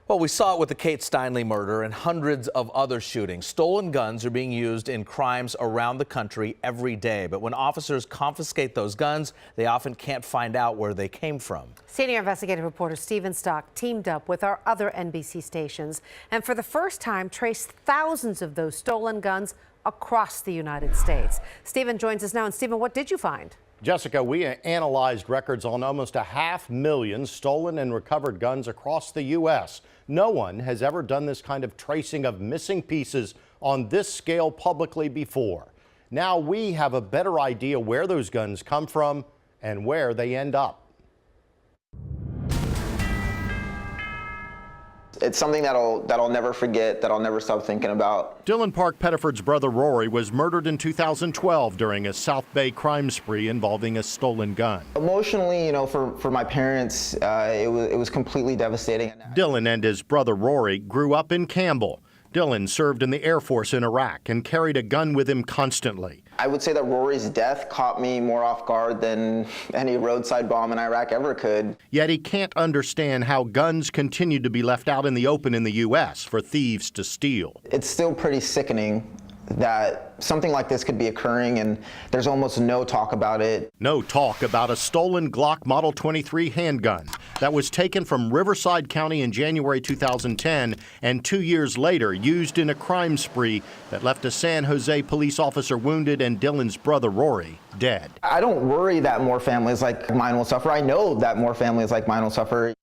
Well, we saw it with the Kate Steinle murder and hundreds of other shootings. Stolen guns are being used in crimes around the country every day. But when officers confiscate those guns, they often can't find out where they came from. Senior investigative reporter Stephen Stock teamed up with our other NBC stations and for the first time traced thousands of those stolen guns across the United States. Stephen joins us now. And Stephen, what did you find? Jessica, we analyzed records on almost 500,000 stolen and recovered guns across the U.S. No one has ever done this kind of tracing of missing pieces on this scale publicly before. Now we have a better idea where those guns come from and where they end up. It's something that I'll never forget, that I'll never stop thinking about. Dylan Park Pettiford's brother Rory was murdered in 2012 during a South Bay crime spree involving a stolen gun. Emotionally, for my parents, it was completely devastating. Dylan and his brother Rory grew up in Campbell. Dylan served in the Air Force in Iraq and carried a gun with him constantly. I would say that Rory's death caught me more off guard than any roadside bomb in Iraq ever could. Yet he can't understand how guns continue to be left out in the open in the U.S. for thieves to steal. It's still pretty sickening that something like this could be occurring, and there's almost no talk about it. No talk about a stolen Glock Model 23 handgun that was taken from Riverside County in January 2010 and 2 years later used in a crime spree that left a San Jose police officer wounded and Dylan's brother Rory dead. I don't worry that more families like mine will suffer. I know that more families like mine will suffer.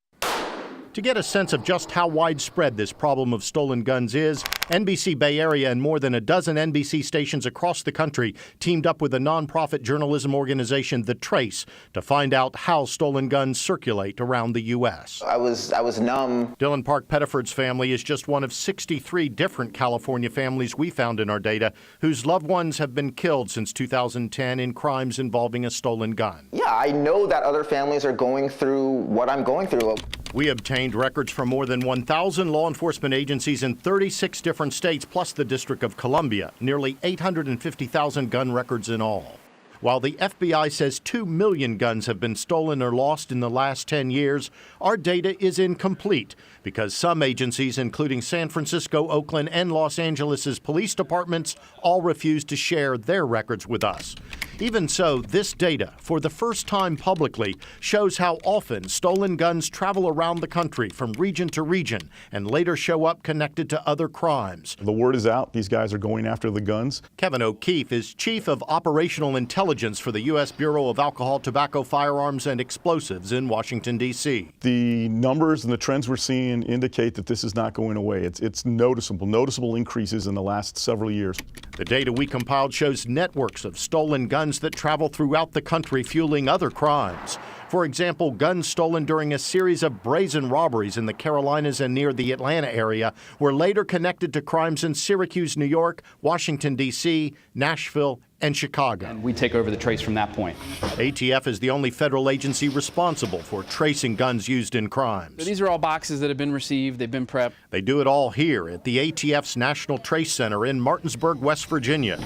To get a sense of just how widespread this problem of stolen guns is, NBC Bay Area and more than a dozen NBC stations across the country teamed up with the nonprofit journalism organization The Trace to find out how stolen guns circulate around the U.S. I was numb. Dylan Park Pettiford's family is just one of 63 different California families we found in our data whose loved ones have been killed since 2010 in crimes involving a stolen gun. Yeah, I know that other families are going through what I'm going through. We obtained records from more than 1,000 law enforcement agencies in 36 different states, plus the District of Columbia, nearly 850,000 gun records in all. While the FBI says 2 million guns have been stolen or lost in the last 10 years, our data is incomplete because some agencies, including San Francisco, Oakland, and Los Angeles' police departments, all refuse to share their records with us. Even so, this data, for the first time publicly, shows how often stolen guns travel around the country from region to region and later show up connected to other crimes. The word is out. These guys are going after the guns. Kevin O'Keefe is Chief of Operational Intelligence for the U.S. Bureau of Alcohol, Tobacco, Firearms, and Explosives in Washington, D.C. The numbers and the trends we're seeing indicate that this is not going away. It's noticeable increases in the last several years. The data we compiled shows networks of stolen guns that travel throughout the country, fueling other crimes. For example, guns stolen during a series of brazen robberies in the Carolinas and near the Atlanta area were later connected to crimes in Syracuse, New York, Washington, D.C., Nashville, and Chicago. And we take over the trace from that point. ATF is the only federal agency responsible for tracing guns used in crimes. So these are all boxes that have been received, they've been prepped. They do it all here at the ATF's National Trace Center in Martinsburg, West Virginia,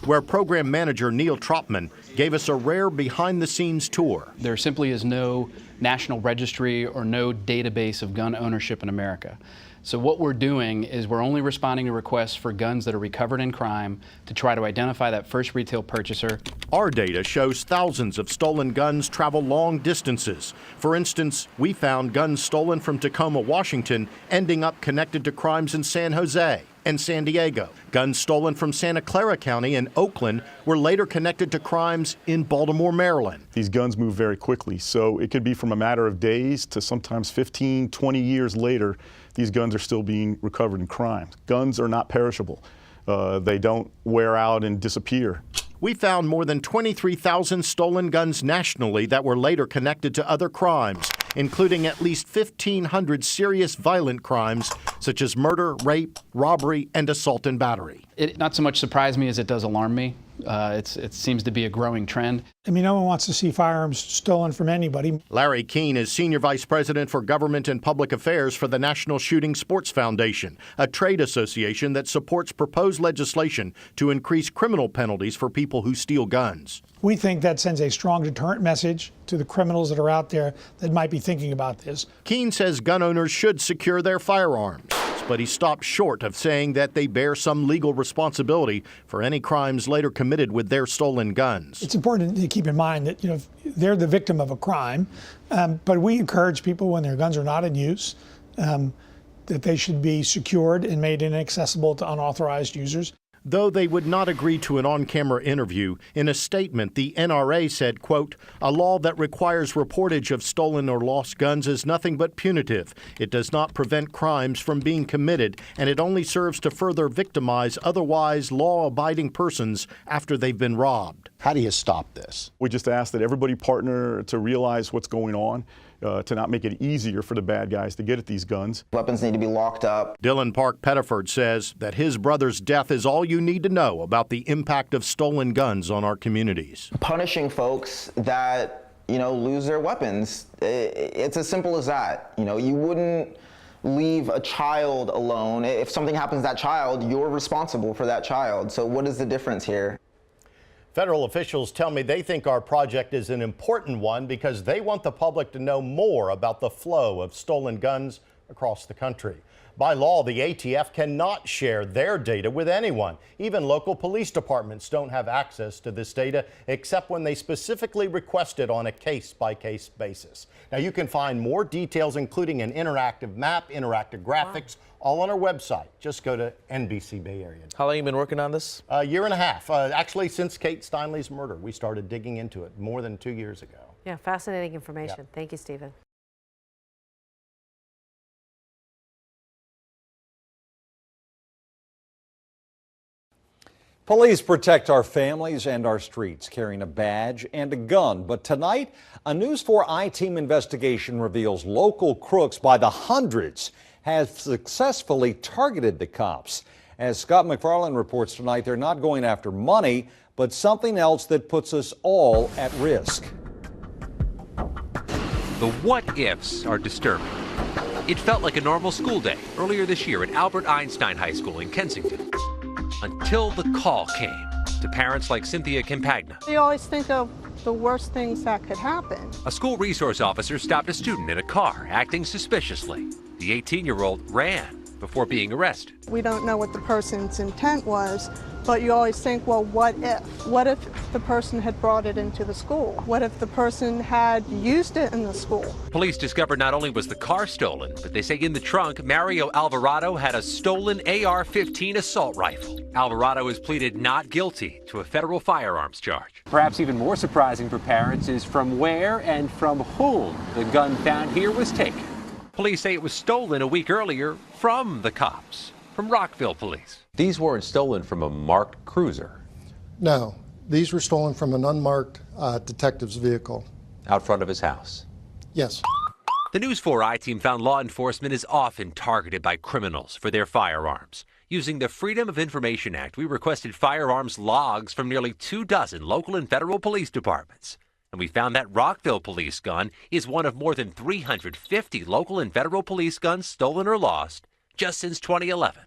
where program manager Neil Tropman gave us a rare behind-the-scenes tour. There simply is no national registry or no database of gun ownership in America. So what we're doing is we're only responding to requests for guns that are recovered in crime to try to identify that first retail purchaser. Our data shows thousands of stolen guns travel long distances. For instance, we found guns stolen from Tacoma, Washington, ending up connected to crimes in San Jose and San Diego. Guns stolen from Santa Clara County and Oakland were later connected to crimes in Baltimore, Maryland. These guns move very quickly, so it could be from a matter of days to sometimes 15, 20 years later, these guns are still being recovered in crimes. Guns are not perishable. They don't wear out and disappear. We found more than 23,000 stolen guns nationally that were later connected to other crimes, including at least 1,500 serious violent crimes such as murder, rape, robbery, and assault and battery. It not so much surprised me as it does alarm me. It seems to be a growing trend. I mean, no one wants to see firearms stolen from anybody. Larry Keene is Senior Vice President for Government and Public Affairs for the National Shooting Sports Foundation, a trade association that supports proposed legislation to increase criminal penalties for people who steal guns. We think that sends a strong deterrent message to the criminals that are out there that might be thinking about this. Keene says gun owners should secure their firearms, but he stopped short of saying that they bear some legal responsibility for any crimes later committed with their stolen guns. It's important to keep in mind that, they're the victim of a crime, but we encourage people when their guns are not in use that they should be secured and made inaccessible to unauthorized users. Though they would not agree to an on-camera interview, in a statement, the NRA said, quote, "A law that requires reportage of stolen or lost guns is nothing but punitive. It does not prevent crimes from being committed, and it only serves to further victimize otherwise law-abiding persons after they've been robbed." How do you stop this? We just ask that everybody partner to realize what's going on, to not make it easier for the bad guys to get at these guns. Weapons need to be locked up. Dylan Park Pettiford says that his brother's death is all you need to know about the impact of stolen guns on our communities. Punishing folks that, lose their weapons. It's as simple as that. You wouldn't leave a child alone. If something happens to that child, you're responsible for that child. So what is the difference here? Federal officials tell me they think our project is an important one because they want the public to know more about the flow of stolen guns across the country. By law, the ATF cannot share their data with anyone. Even local police departments don't have access to this data except when they specifically request it on a case-by-case basis. Now, you can find more details, including an interactive map, interactive graphics, all on our website. Just go to NBC Bay Area. How long have you been working on this? A year and a half. Actually, since Kate Steinle's murder, we started digging into it more than 2 years ago. Yeah, fascinating information. Yeah. Thank you, Stephen. Police protect our families and our streets, carrying a badge and a gun. But tonight, a News 4 I-Team investigation reveals local crooks by the hundreds have successfully targeted the cops. As Scott McFarland reports tonight, they're not going after money, but something else that puts us all at risk. The what-ifs are disturbing. It felt like a normal school day earlier this year at Albert Einstein High School in Kensington. Until the call came to parents like Cynthia Campagna. You always think of the worst things that could happen. A school resource officer stopped a student in a car acting suspiciously. The 18-year-old ran before being arrested. We don't know what the person's intent was, but you always think, well, what if? What if the person had brought it into the school? What if the person had used it in the school? Police discovered not only was the car stolen, but they say in the trunk, Mario Alvarado had a stolen AR-15 assault rifle. Alvarado has pleaded not guilty to a federal firearms charge. Perhaps even more surprising for parents is from where and from whom the gun found here was taken. Police say it was stolen a week earlier from the cops, from Rockville Police. These weren't stolen from a marked cruiser. No, these were stolen from an unmarked detective's vehicle. Out front of his house? Yes. The News 4 I-Team found law enforcement is often targeted by criminals for their firearms. Using the Freedom of Information Act, we requested firearms logs from nearly 24 local and federal police departments. And we found that Rockville police gun is one of more than 350 local and federal police guns stolen or lost just since 2011.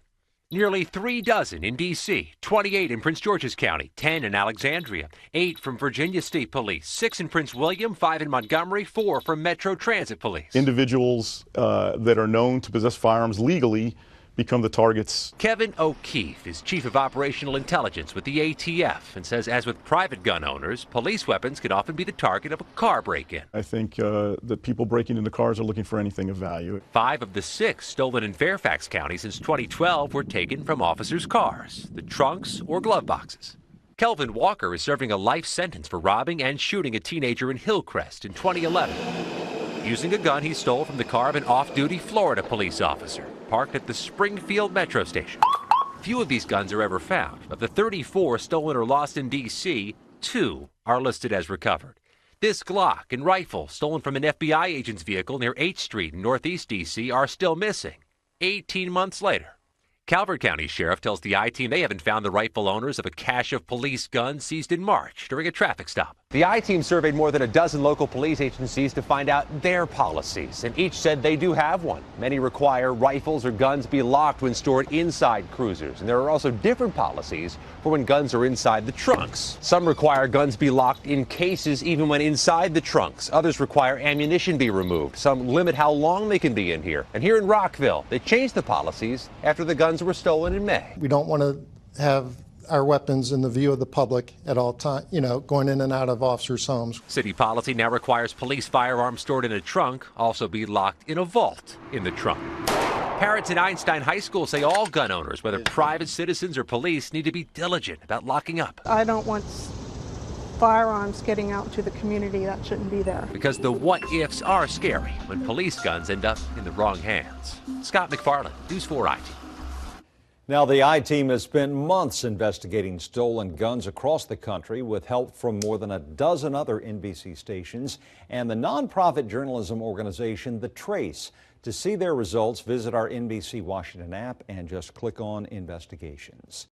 Nearly 36 in D.C., 28 in Prince George's County, 10 in Alexandria, 8 from Virginia State Police, 6 in Prince William, 5 in Montgomery, 4 from Metro Transit Police. Individuals that are known to possess firearms legally become the targets. Kevin O'Keefe is Chief of Operational Intelligence with the ATF and says, as with private gun owners, police weapons can often be the target of a car break-in. I think that people breaking into cars are looking for anything of value. 5 of the 6 stolen in Fairfax County since 2012 were taken from officers' cars, the trunks or glove boxes. Kelvin Walker is serving a life sentence for robbing and shooting a teenager in Hillcrest in 2011. Using a gun he stole from the car of an off-duty Florida police officer parked at the Springfield Metro Station. Few of these guns are ever found. Of the 34 stolen or lost in D.C., 2 are listed as recovered. This Glock and rifle stolen from an FBI agent's vehicle near H Street in Northeast D.C. are still missing 18 months later. Calvert County Sheriff tells the I-Team they haven't found the rightful owners of a cache of police guns seized in March during a traffic stop. The I-Team surveyed more than a dozen local police agencies to find out their policies, and each said they do have one. Many require rifles or guns be locked when stored inside cruisers, and there are also different policies for when guns are inside the trunks. Some require guns be locked in cases even when inside the trunks. Others require ammunition be removed. Some limit how long they can be in here. And here in Rockville, they changed the policies after the guns were stolen in May. We don't want to have our weapons in the view of the public at all time, going in and out of officers' homes. City policy now requires police firearms stored in a trunk also be locked in a vault in the trunk. Parents at Einstein High School say all gun owners, whether private citizens or police, need to be diligent about locking up. I don't want firearms getting out to the community. That shouldn't be there. Because the what-ifs are scary when police guns end up in the wrong hands. Scott McFarland, News 4 IT. Now, the I-Team has spent months investigating stolen guns across the country with help from more than a dozen other NBC stations and the nonprofit journalism organization The Trace. To see their results, visit our NBC Washington app and just click on Investigations.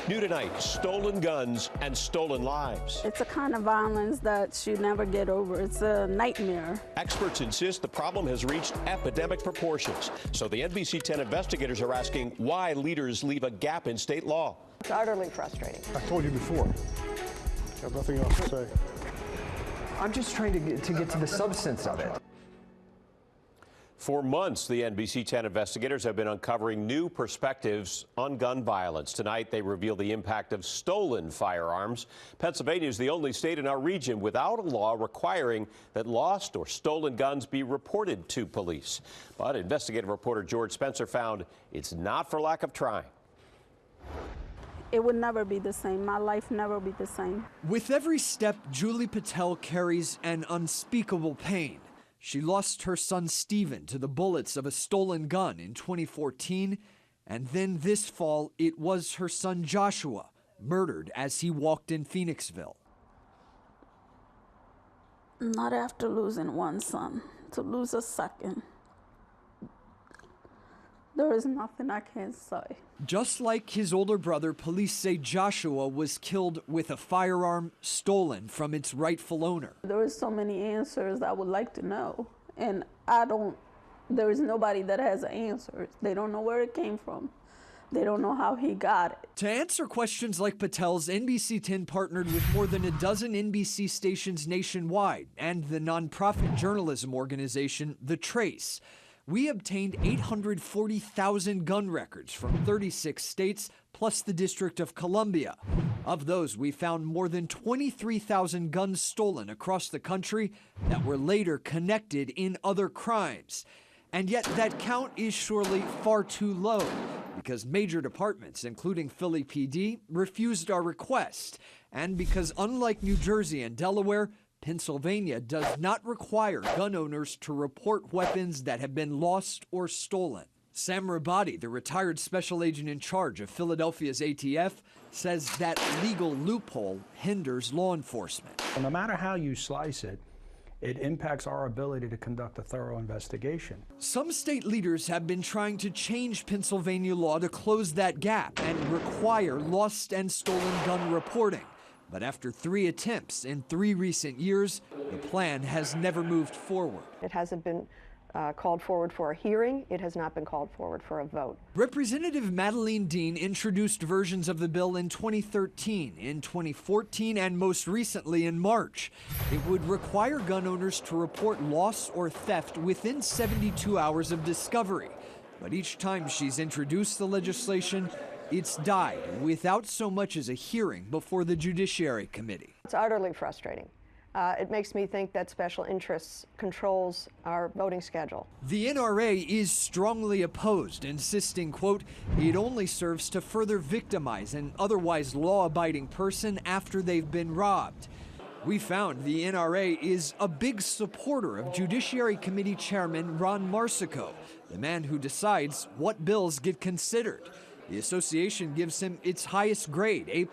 New tonight, stolen guns and stolen lives. It's a kind of violence that you never get over. It's a nightmare. Experts insist the problem has reached epidemic proportions. So the NBC 10 investigators are asking why leaders leave a gap in state law. It's utterly frustrating. I told you before. I have nothing else to say. I'm just trying to get to the substance of it. For months, the NBC 10 investigators have been uncovering new perspectives on gun violence. Tonight, they reveal the impact of stolen firearms. Pennsylvania is the only state in our region without a law requiring that lost or stolen guns be reported to police. But investigative reporter George Spencer found it's not for lack of trying. It would never be the same. My life never be the same. With every step, Julie Patel carries an unspeakable pain. She lost her son Stephen to the bullets of a stolen gun in 2014, and then this fall it was her son Joshua, murdered as he walked in Phoenixville. Not after losing one son, to lose a second. There is nothing I can say. Just like his older brother, police say Joshua was killed with a firearm stolen from its rightful owner. There is so many answers I would like to know, and there is nobody that has answers. They don't know where it came from. They don't know how he got it. To answer questions like Patel's, NBC 10 partnered with more than a dozen NBC stations nationwide and the nonprofit journalism organization The Trace. We obtained 840,000 gun records from 36 states plus the District of Columbia. Of those, we found more than 23,000 guns stolen across the country that were later connected in other crimes. And yet that count is surely far too low because major departments, including Philly PD, refused our request, and because unlike New Jersey and Delaware, Pennsylvania does not require gun owners to report weapons that have been lost or stolen. Sam Peabody, the retired special agent in charge of Philadelphia's ATF, says that legal loophole hinders law enforcement. No matter how you slice it, it impacts our ability to conduct a thorough investigation. Some state leaders have been trying to change Pennsylvania law to close that gap and require lost and stolen gun reporting. But after 3 attempts in 3 recent years, the plan has never moved forward. It hasn't been called forward for a hearing. It has not been called forward for a vote. Representative Madeleine Dean introduced versions of the bill in 2013, in 2014, and most recently in March. It would require gun owners to report loss or theft within 72 hours of discovery. But each time she's introduced the legislation, it's died without so much as a hearing before the Judiciary Committee. It's utterly frustrating. It makes me think that special interests controls our voting schedule. The NRA is strongly opposed, insisting, quote, it only serves to further victimize an otherwise law-abiding person after they've been robbed. We found the NRA is a big supporter of Judiciary Committee Chairman Ron Marsico, the man who decides what bills get considered. The association gives him its highest grade, A+.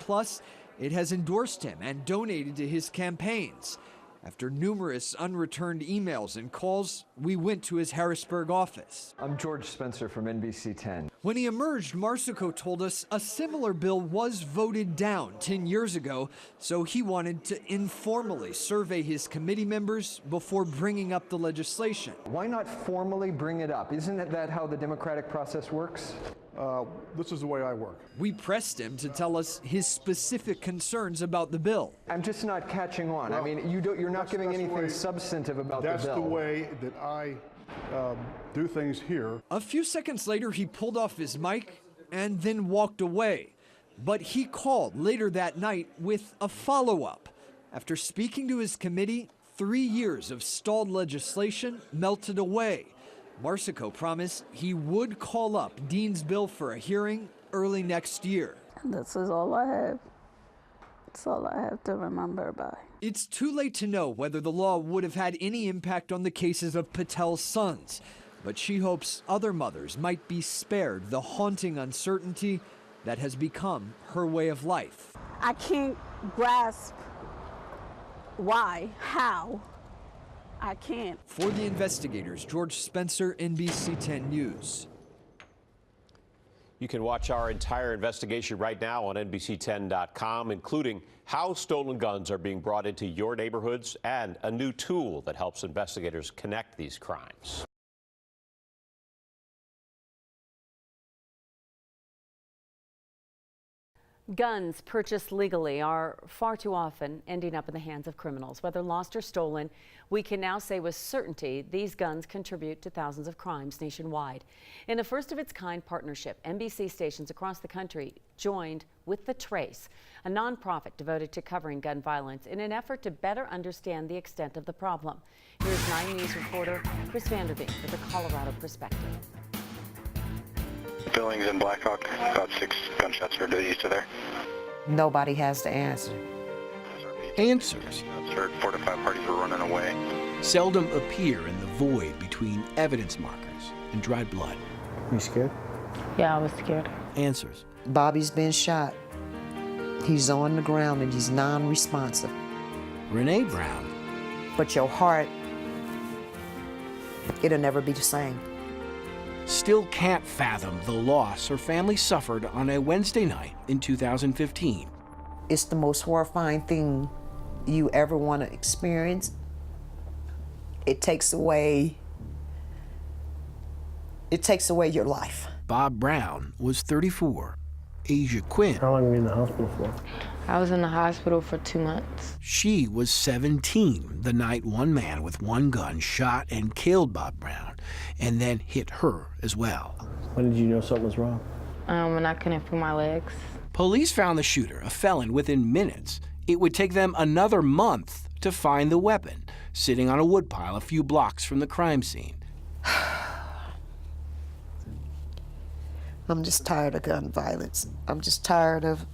It has endorsed him and donated to his campaigns. After numerous unreturned emails and calls, we went to his Harrisburg office. I'm George Spencer from NBC 10. When he emerged, Marsico told us a similar bill was voted down 10 years ago, so he wanted to informally survey his committee members before bringing up the legislation. Why not formally bring it up? Isn't that how the democratic process works? This is the way I work. We pressed him to tell us his specific concerns about the bill. I'm just not catching on. Well, I mean, you're not giving anything substantive about the bill. That's the way that I do things here. A few seconds later, he pulled off his mic and then walked away. But he called later that night with a follow-up. After speaking to his committee, 3 years of stalled legislation melted away. Marsico promised he would call up Dean's bill for a hearing early next year. This is all I have. That's all I have to remember by. It's too late to know whether the law would have had any impact on the cases of Patel's sons, but she hopes other mothers might be spared the haunting uncertainty that has become her way of life. I can't grasp why, how. I can't. For the investigators, George Spencer, NBC 10 News. You can watch our entire investigation right now on NBC10.com, including how stolen guns are being brought into your neighborhoods and a new tool that helps investigators connect these crimes. Guns purchased legally are far too often ending up in the hands of criminals. Whether lost or stolen, we can now say with certainty these guns contribute to thousands of crimes nationwide. In a first-of-its-kind partnership, NBC stations across the country joined with The Trace, a nonprofit devoted to covering gun violence in an effort to better understand the extent of the problem. Here's 9 News reporter Chris Vanderbeek with a Colorado perspective. Billings and Blackhawk, about 6 gunshots heard to the east of there. Nobody has the answer. Answers Heard 4 to 5 parties were running away. seldom appear in the void between evidence markers and dried blood. You scared? Yeah, I was scared. Answers. Bobby's been shot. He's on the ground and he's non-responsive. Renee Brown. But your heart, it'll never be the same. Still can't fathom the loss her family suffered on a Wednesday night in 2015. It's the most horrifying thing you ever want to experience. It takes away your life. Bob Brown was 34. Asia Quinn. How long were you in the hospital for? I was in the hospital for 2 months. She was 17 the night one man with one gun shot and killed Bob Brown and then hit her as well. When did you know something was wrong? When I couldn't feel my legs. Police found the shooter, a felon, within minutes. It would take them another month to find the weapon, sitting on a woodpile a few blocks from the crime scene. I'm just tired of gun violence. I'm just tired of...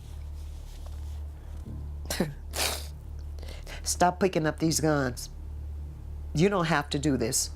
Stop picking up these guns. You don't have to do this.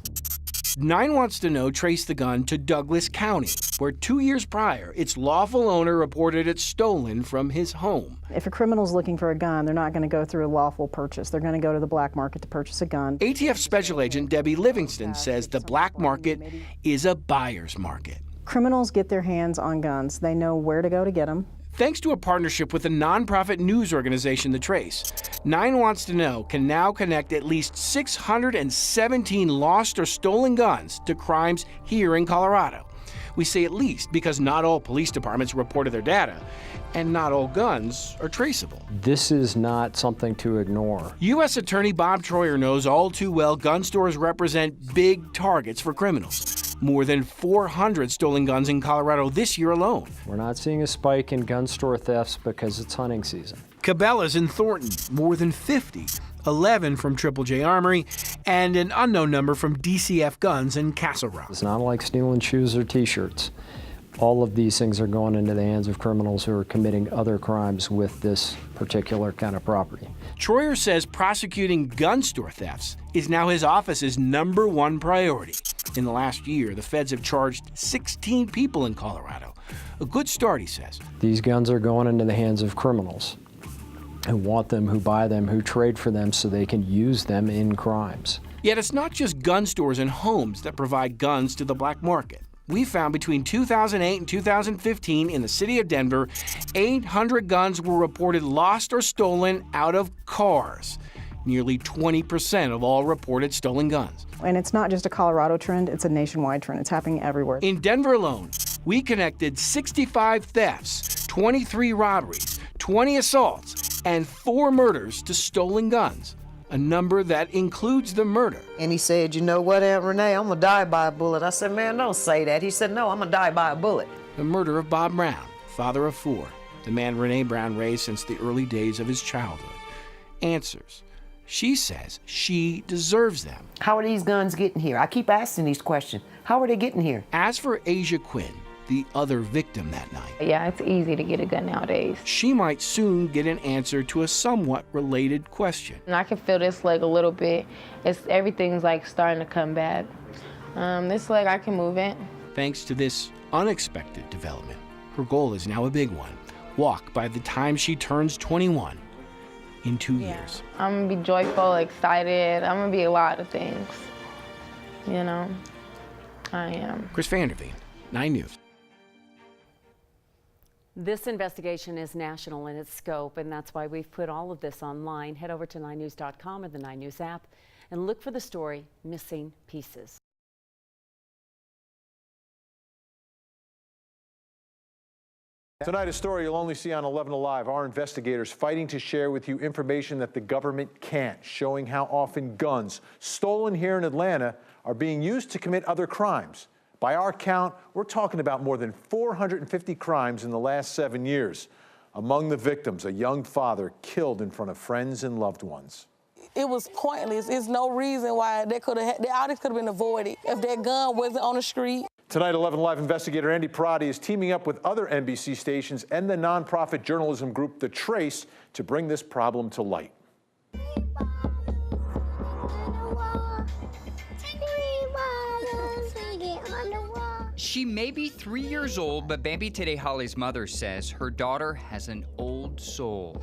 9 Wants to Know traced the gun to Douglas County, where 2 years prior, its lawful owner reported it stolen from his home. If a criminal's looking for a gun, they're not going to go through a lawful purchase. They're going to go to the black market to purchase a gun. ATF Special Agent Debbie Livingston says the black market is a buyer's market. Criminals get their hands on guns. They know where to go to get them. Thanks to a partnership with the nonprofit news organization The Trace, 9 Wants to Know can now connect at least 617 lost or stolen guns to crimes here in Colorado. We say at least because not all police departments reported their data, and not all guns are traceable. This is not something to ignore. U.S. Attorney Bob Troyer knows all too well gun stores represent big targets for criminals. More than 400 stolen guns in Colorado this year alone. We're not seeing a spike in gun store thefts because it's hunting season. Cabela's in Thornton, more than 50, 11 from Triple J Armory, and an unknown number from DCF Guns in Castle Rock. It's not like stealing shoes or t-shirts. All of these things are going into the hands of criminals who are committing other crimes with this particular kind of property. Troyer says prosecuting gun store thefts is now his office's #1 priority. In the last year, the feds have charged 16 people in Colorado. A good start, he says. These guns are going into the hands of criminals. who want them, who buy them, who trade for them so they can use them in crimes. Yet it's not just gun stores and homes that provide guns to the black market. We found between 2008 and 2015 in the city of Denver, 800 guns were reported lost or stolen out of cars. Nearly 20% of all reported stolen guns. And it's not just a Colorado trend, it's a nationwide trend. It's happening everywhere. In Denver alone, we connected 65 thefts, 23 robberies, 20 assaults, and 4 murders to stolen guns, a number that includes the murder. And he said, you know what, Aunt Renee, I'm gonna die by a bullet. I said, man, don't say that. He said, no, I'm gonna die by a bullet. The murder of Bob Brown, father of 4, the man Renee Brown raised since the early days of his childhood. Answers. She says she deserves them. How are these guns getting here? I keep asking these questions. How are they getting here? As for Asia Quinn, the other victim that night, Yeah, it's easy to get a gun nowadays. she might soon get an answer to a somewhat related question. And I can feel this leg a little bit. Everything's like starting to come back. This leg, I can move it. Thanks to this unexpected development, her goal is now a big one. Walk by the time she turns 21 in 2 years. I'm gonna be joyful, excited. I'm gonna be a lot of things. You know, I am. Chris Vanderveen, 9 News. This investigation is national in its scope, and that's why we've put all of this online. Head over to 9news.com or the 9 News app and look for the story, Missing Pieces. Tonight, a story you'll only see on 11 Alive. Our investigators fighting to share with you information that the government can't, showing how often guns stolen here in Atlanta are being used to commit other crimes. By our count, we're talking about more than 450 crimes in the last 7 years. Among the victims, a young father killed in front of friends and loved ones. It was pointless. There's no reason why all this could have been avoided if that gun wasn't on the street. Tonight, 11 Live investigator Andy Peabody is teaming up with other NBC stations and the nonprofit journalism group The Trace to bring this problem to light. She may be 3 years old, but Bambi Today Holly's mother says her daughter has an old soul.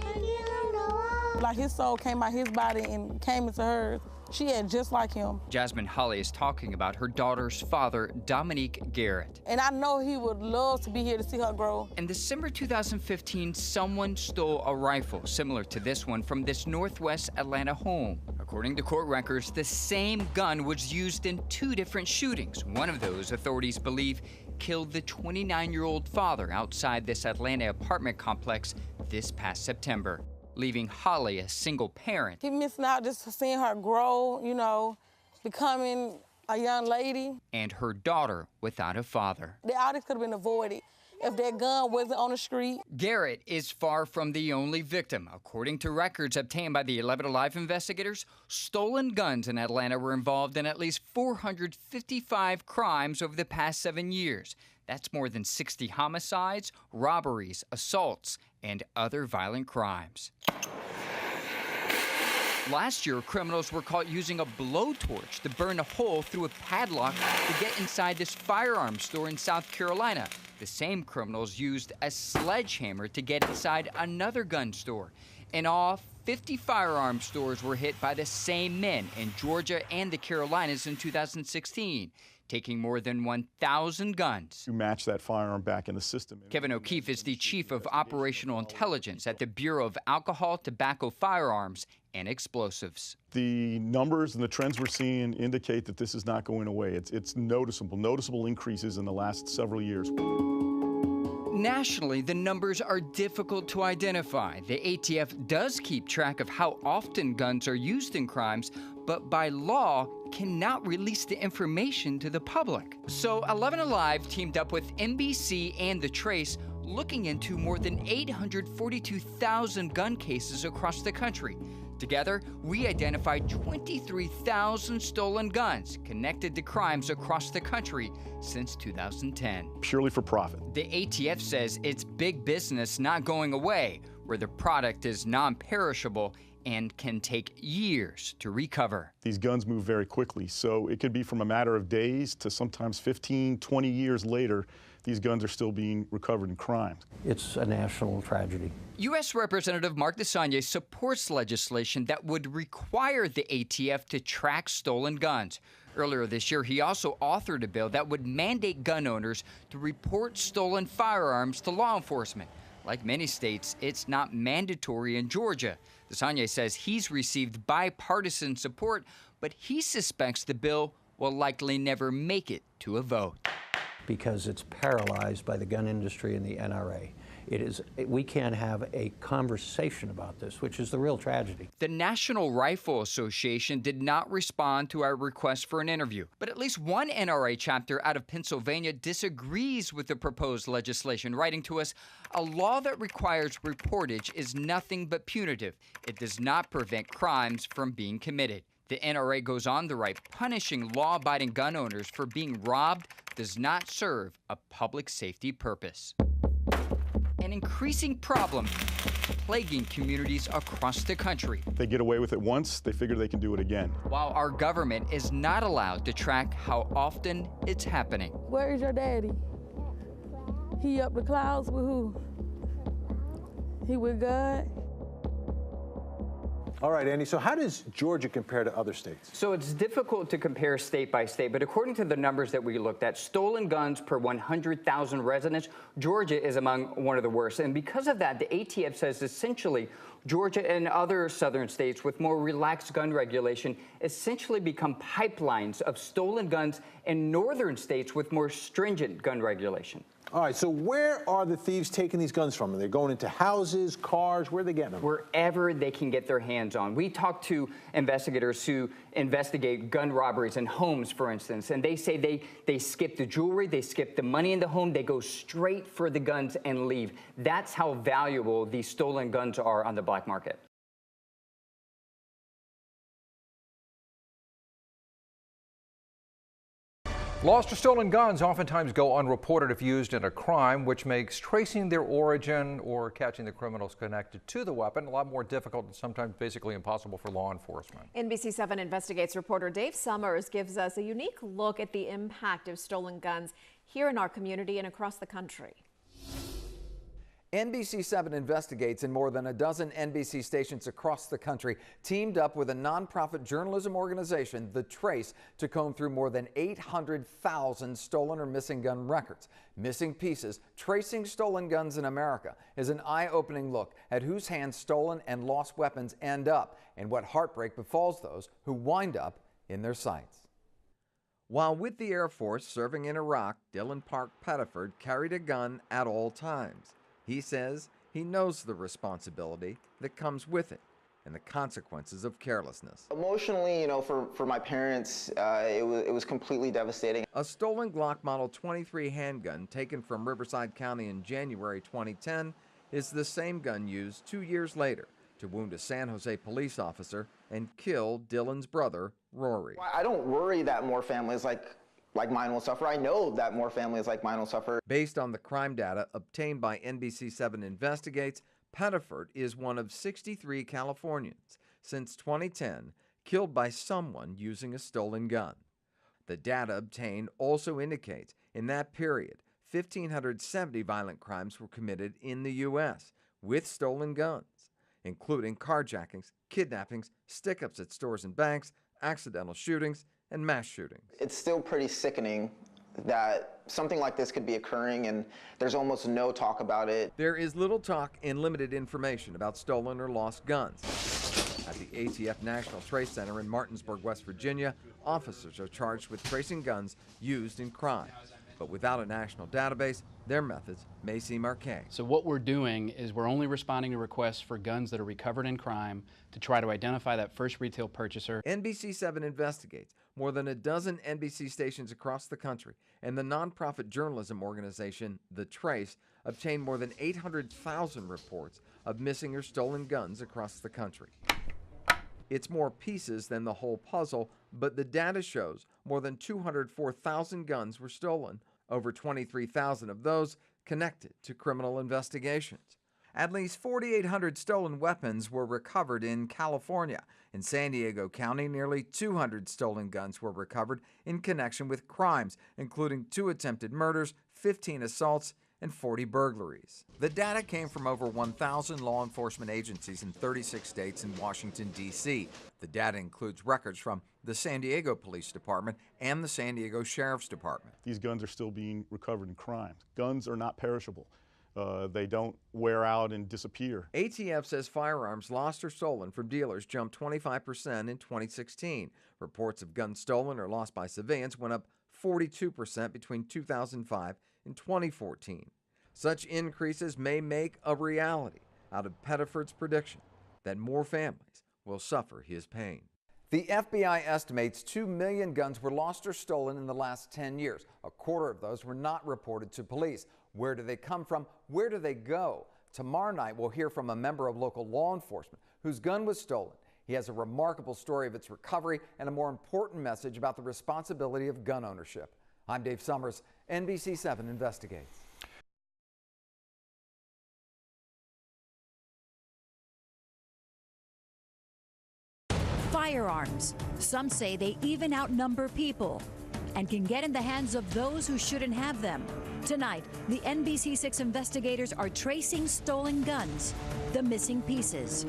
Like his soul came out his body and came into hers. She had just like him. Jasmine Holly is talking about her daughter's father, Dominique Garrett. And I know he would love to be here to see her grow. In December 2015, someone stole a rifle similar to this one from this Northwest Atlanta home. According to court records, the same gun was used in 2 different shootings. One of those, authorities believe, killed the 29-year-old father outside this Atlanta apartment complex this past September, leaving Holly a single parent. He missing out just seeing her grow, you know, becoming a young lady. And her daughter without a father. All this could have been avoided if that gun wasn't on the street. Garrett is far from the only victim. According to records obtained by the 11 Alive investigators, stolen guns in Atlanta were involved in at least 455 crimes over the past 7 years. That's more than 60 homicides, robberies, assaults, and other violent crimes. Last year, criminals were caught using a blowtorch to burn a hole through a padlock to get inside this firearms store in South Carolina. The same criminals used a sledgehammer to get inside another gun store. In all, 50 firearms stores were hit by the same men in Georgia and the Carolinas in 2016. Taking more than 1,000 guns. To match that firearm back in the system. Kevin O'Keefe is the chief of operational intelligence at the Bureau of Alcohol, Tobacco, Firearms, and Explosives. The numbers and the trends we're seeing indicate that this is not going away. It's noticeable increases in the last several years. Nationally, the numbers are difficult to identify. The ATF does keep track of how often guns are used in crimes, but by law cannot release the information to the public. So 11 Alive teamed up with NBC and The Trace, looking into more than 842,000 gun cases across the country. Together, we identified 23,000 stolen guns connected to crimes across the country since 2010. Purely for profit. The ATF says it's big business not going away, where the product is non-perishable and can take years to recover. These guns move very quickly, so it could be from a matter of days to sometimes 15, 20 years later, these guns are still being recovered in crimes. It's a national tragedy. U.S. Representative Mark DeSagne supports legislation that would require the ATF to track stolen guns. Earlier this year, he also authored a bill that would mandate gun owners to report stolen firearms to law enforcement. Like many states, it's not mandatory in Georgia. DeSagne says he's received bipartisan support, but he suspects the bill will likely never make it to a vote. Because it's paralyzed by the gun industry and the NRA. We can't have a conversation about this, which is the real tragedy. The National Rifle Association did not respond to our request for an interview, but at least one NRA chapter out of Pennsylvania disagrees with the proposed legislation, writing to us, "A law that requires reportage is nothing but punitive. It does not prevent crimes from being committed." The NRA goes on to write, punishing law-abiding gun owners for being robbed does not serve a public safety purpose. An increasing problem plaguing communities across the country. They get away with it once, they figure they can do it again. While our government is not allowed to track how often it's happening. Where is your daddy? He up the clouds with who? He with God? All right, Andy, so how does Georgia compare to other states? So it's difficult to compare state by state, but according to the numbers that we looked at, stolen guns per 100,000 residents, Georgia is among one of the worst. And because of that, the ATF says essentially Georgia and other southern states with more relaxed gun regulation essentially become pipelines of stolen guns in northern states with more stringent gun regulation. All right, so where are the thieves taking these guns from? Are they going into houses, cars? Where are they getting them? Wherever they can get their hands on. We talked to investigators who investigate gun robberies in homes, for instance, and they say they skip the jewelry, they skip the money in the home, they go straight for the guns and leave. That's how valuable these stolen guns are on the black market. Lost or stolen guns oftentimes go unreported if used in a crime, which makes tracing their origin or catching the criminals connected to the weapon a lot more difficult and sometimes basically impossible for law enforcement. NBC7 Investigates reporter Dave Summers gives us a unique look at the impact of stolen guns here in our community and across the country. NBC7 Investigates and more than a dozen NBC stations across the country teamed up with a nonprofit journalism organization, The Trace, to comb through more than 800,000 stolen or missing gun records. Missing Pieces, Tracing Stolen Guns in America is an eye-opening look at whose hands stolen and lost weapons end up and what heartbreak befalls those who wind up in their sights. While with the Air Force serving in Iraq, Dylan Park Pettiford carried a gun at all times. He says he knows the responsibility that comes with it and the consequences of carelessness. Emotionally, for my parents, it was completely devastating. A stolen Glock Model 23 handgun taken from Riverside County in January 2010 is the same gun used 2 years later to wound a San Jose police officer and kill Dylan's brother, Rory. I don't worry that more families like mine will suffer. I know that more families like mine will suffer. Based on the crime data obtained by NBC7 Investigates, Pettiford is one of 63 Californians since 2010 killed by someone using a stolen gun. The data obtained also indicates in that period, 1,570 violent crimes were committed in the U.S. with stolen guns, including carjackings, kidnappings, stick-ups at stores and banks, accidental shootings, and mass shootings. It's still pretty sickening that something like this could be occurring and there's almost no talk about it. There is little talk and limited information about stolen or lost guns. At the ATF National Trace Center in Martinsburg, West Virginia, officers are charged with tracing guns used in crimes. But without a national database, their methods may seem archaic. So what we're doing is we're only responding to requests for guns that are recovered in crime to try to identify that first retail purchaser. NBC7 Investigates, more than a dozen NBC stations across the country, and the nonprofit journalism organization, The Trace, obtained more than 800,000 reports of missing or stolen guns across the country. It's more pieces than the whole puzzle, but the data shows more than 204,000 guns were stolen, over 23,000 of those connected to criminal investigations. At least 4,800 stolen weapons were recovered in California. In San Diego County, nearly 200 stolen guns were recovered in connection with crimes, including 2 attempted murders, 15 assaults, and 40 burglaries. The data came from over 1,000 law enforcement agencies in 36 states and Washington, D.C. The data includes records from the San Diego Police Department and the San Diego Sheriff's Department. These guns are still being recovered in crimes. Guns are not perishable. They don't wear out and disappear. ATF says firearms lost or stolen from dealers jumped 25% in 2016. Reports of guns stolen or lost by civilians went up 42% between 2005 and 2014. Such increases may make a reality out of Pettiford's prediction that more families will suffer his pain. The FBI estimates 2 million guns were lost or stolen in the last 10 years. A quarter of those were not reported to police. Where do they come from? Where do they go? Tomorrow night, we'll hear from a member of local law enforcement whose gun was stolen. He has a remarkable story of its recovery and a more important message about the responsibility of gun ownership. I'm Dave Summers, NBC 7 Investigates. Firearms. Some say they even outnumber people and can get in the hands of those who shouldn't have them. Tonight, the NBC 6 investigators are tracing stolen guns, the missing pieces.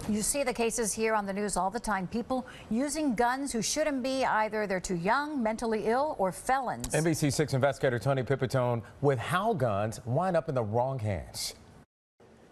You see the cases here on the news all the time. People using guns who shouldn't be. Either they're too young, mentally ill, or felons. NBC 6 investigator Tony Pipitone with how guns wind up in the wrong hands.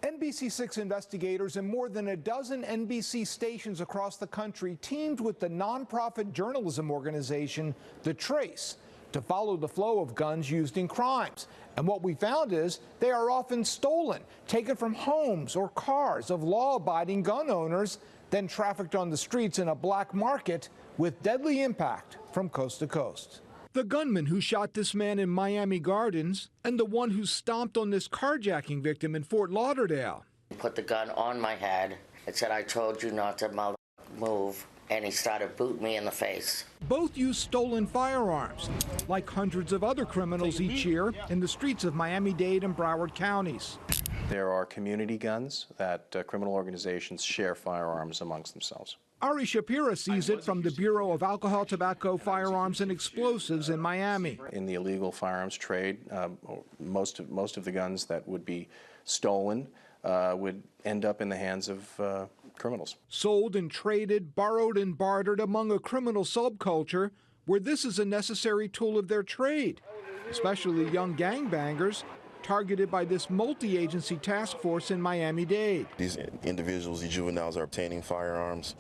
NBC 6 investigators in more than a dozen NBC stations across the country teamed with the nonprofit journalism organization, The Trace, to follow the flow of guns used in crimes. And what we found is they are often stolen, taken from homes or cars of law-abiding gun owners, then trafficked on the streets in a black market with deadly impact from coast to coast. The gunman who shot this man in Miami Gardens and the one who stomped on this carjacking victim in Fort Lauderdale. He put the gun on my head and said, "I told you not to move," and he started booting me in the face. Both used stolen firearms, like hundreds of other criminals each year in the streets of Miami-Dade and Broward counties. There are community guns that criminal organizations share firearms amongst themselves. Ari Shapira sees it from the Bureau of Alcohol, Tobacco, Firearms, and Explosives in Miami. In the illegal firearms trade, most of the guns that would be stolen would end up in the hands of criminals. Sold and traded, borrowed and bartered among a criminal subculture where this is a necessary tool of their trade, especially young gangbangers targeted by this multi-agency task force in Miami-Dade. These individuals, these juveniles, are obtaining firearms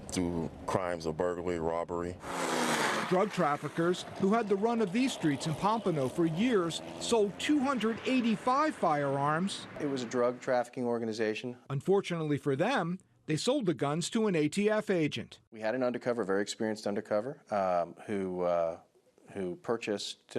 through crimes of burglary, robbery. Drug traffickers who had the run of these streets in Pompano for years sold 285 firearms. It was a drug trafficking organization. Unfortunately for them, they sold the guns to an ATF agent. We had an undercover, very experienced undercover, who purchased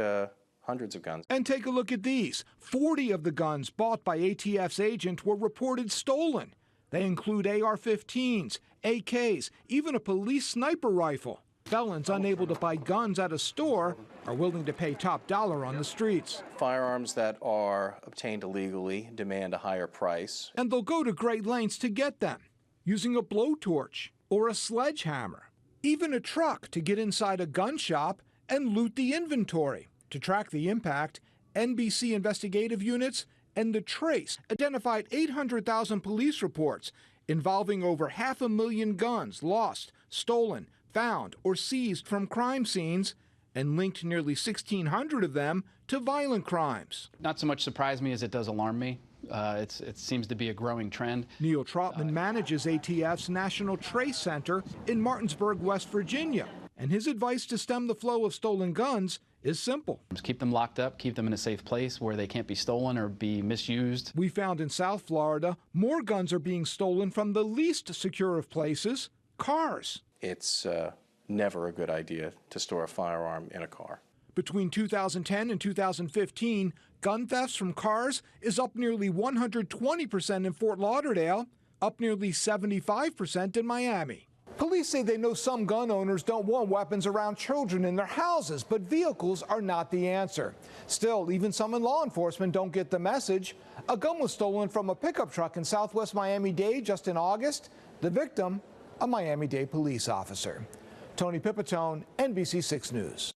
hundreds of guns. And take a look at these. 40 of the guns bought by ATF's agent were reported stolen. They include AR-15s, AKs, even a police sniper rifle. Felons unable to buy guns at a store are willing to pay top dollar on the streets. Firearms that are obtained illegally demand a higher price. And they'll go to great lengths to get them, using a blowtorch or a sledgehammer, even a truck to get inside a gun shop and loot the inventory. To track the impact, NBC investigative units and The Trace identified 800,000 police reports involving over 500,000 guns lost, stolen, found, or seized from crime scenes, and linked nearly 1,600 of them to violent crimes. Not so much surprise me as it does alarm me. It seems to be a growing trend. Neil Trotman manages ATF's National Trace Center in Martinsburg, West Virginia, and his advice to stem the flow of stolen guns is simple. Keep them locked up, keep them in a safe place where they can't be stolen or be misused. We found in South Florida, more guns are being stolen from the least secure of places, cars. It's never a good idea to store a firearm in a car. Between 2010 and 2015, gun thefts from cars is up nearly 120% in Fort Lauderdale, up nearly 75% in Miami. Police say they know some gun owners don't want weapons around children in their houses, but vehicles are not the answer. Still, even some in law enforcement don't get the message. A gun was stolen from a pickup truck in southwest Miami-Dade just in August. The victim, a Miami-Dade police officer. Tony Pipitone, NBC 6 News.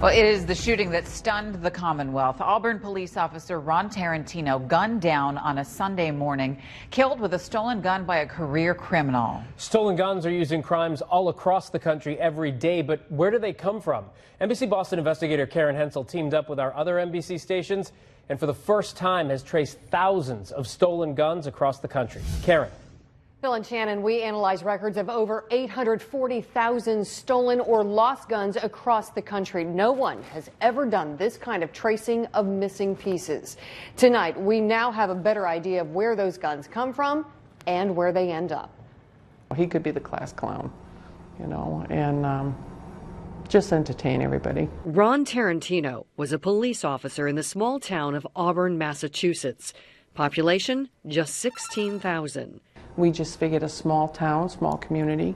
Well, it is the shooting that stunned the Commonwealth. Auburn police officer Ron Tarantino gunned down on a Sunday morning, killed with a stolen gun by a career criminal. Stolen guns are used in crimes all across the country every day, but where do they come from? NBC Boston investigator Karen Hensel teamed up with our other NBC stations and for the first time has traced thousands of stolen guns across the country. Karen. Bill and Shannon, we analyze records of over 840,000 stolen or lost guns across the country. No one has ever done this kind of tracing of missing pieces. Tonight, we now have a better idea of where those guns come from and where they end up. He could be the class clown, you know, and just entertain everybody. Ron Tarantino was a police officer in the small town of Auburn, Massachusetts. Population, just 16,000. We just figured a small town, small community.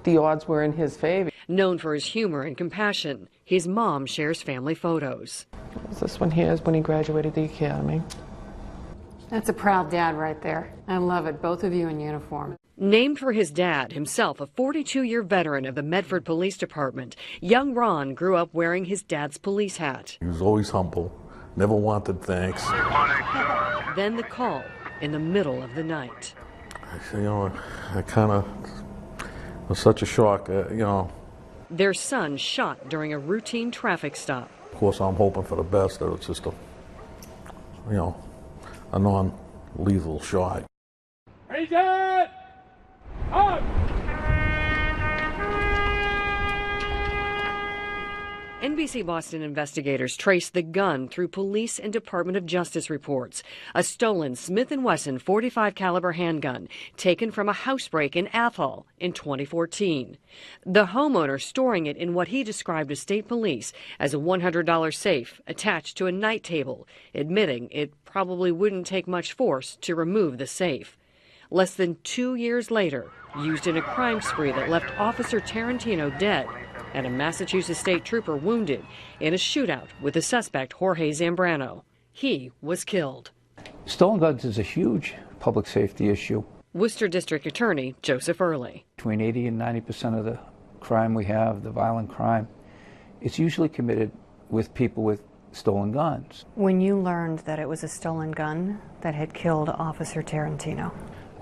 The odds were in his favor. Known for his humor and compassion, his mom shares family photos. This one here is when he graduated the academy. That's a proud dad right there. I love it, both of you in uniform. Named for his dad, himself a 42-year veteran of the Medford Police Department, young Ron grew up wearing his dad's police hat. He was always humble, never wanted thanks. Then the call in the middle of the night. You know, I kind of was such a shock, you know. Their son shot during a routine traffic stop. Of course, I'm hoping for the best, that it's just a, you know, a non-lethal shot. Hey, Dad! Up! NBC Boston investigators traced the gun through police and Department of Justice reports. A stolen Smith & Wesson .45 caliber handgun taken from a housebreak in Athol in 2014. The homeowner storing it in what he described to state police as a $100 safe attached to a night table, admitting it probably wouldn't take much force to remove the safe. Less than 2 years later, used in a crime spree that left Officer Tarantino dead and a Massachusetts state trooper wounded in a shootout with the suspect Jorge Zambrano. He was killed. Stolen guns is a huge public safety issue. Worcester District Attorney Joseph Early. Between 80 and 90% of the crime we have, the violent crime, it's usually committed with people with stolen guns. When you learned that it was a stolen gun that had killed Officer Tarantino?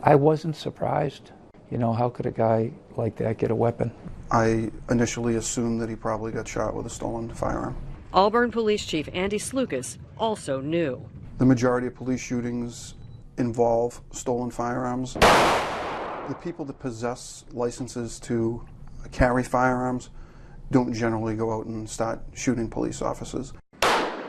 I wasn't surprised. You know, how could a guy like that get a weapon? I initially assumed that he probably got shot with a stolen firearm. Auburn Police Chief Andy Slucas also knew. The majority of police shootings involve stolen firearms. The people that possess licenses to carry firearms don't generally go out and start shooting police officers.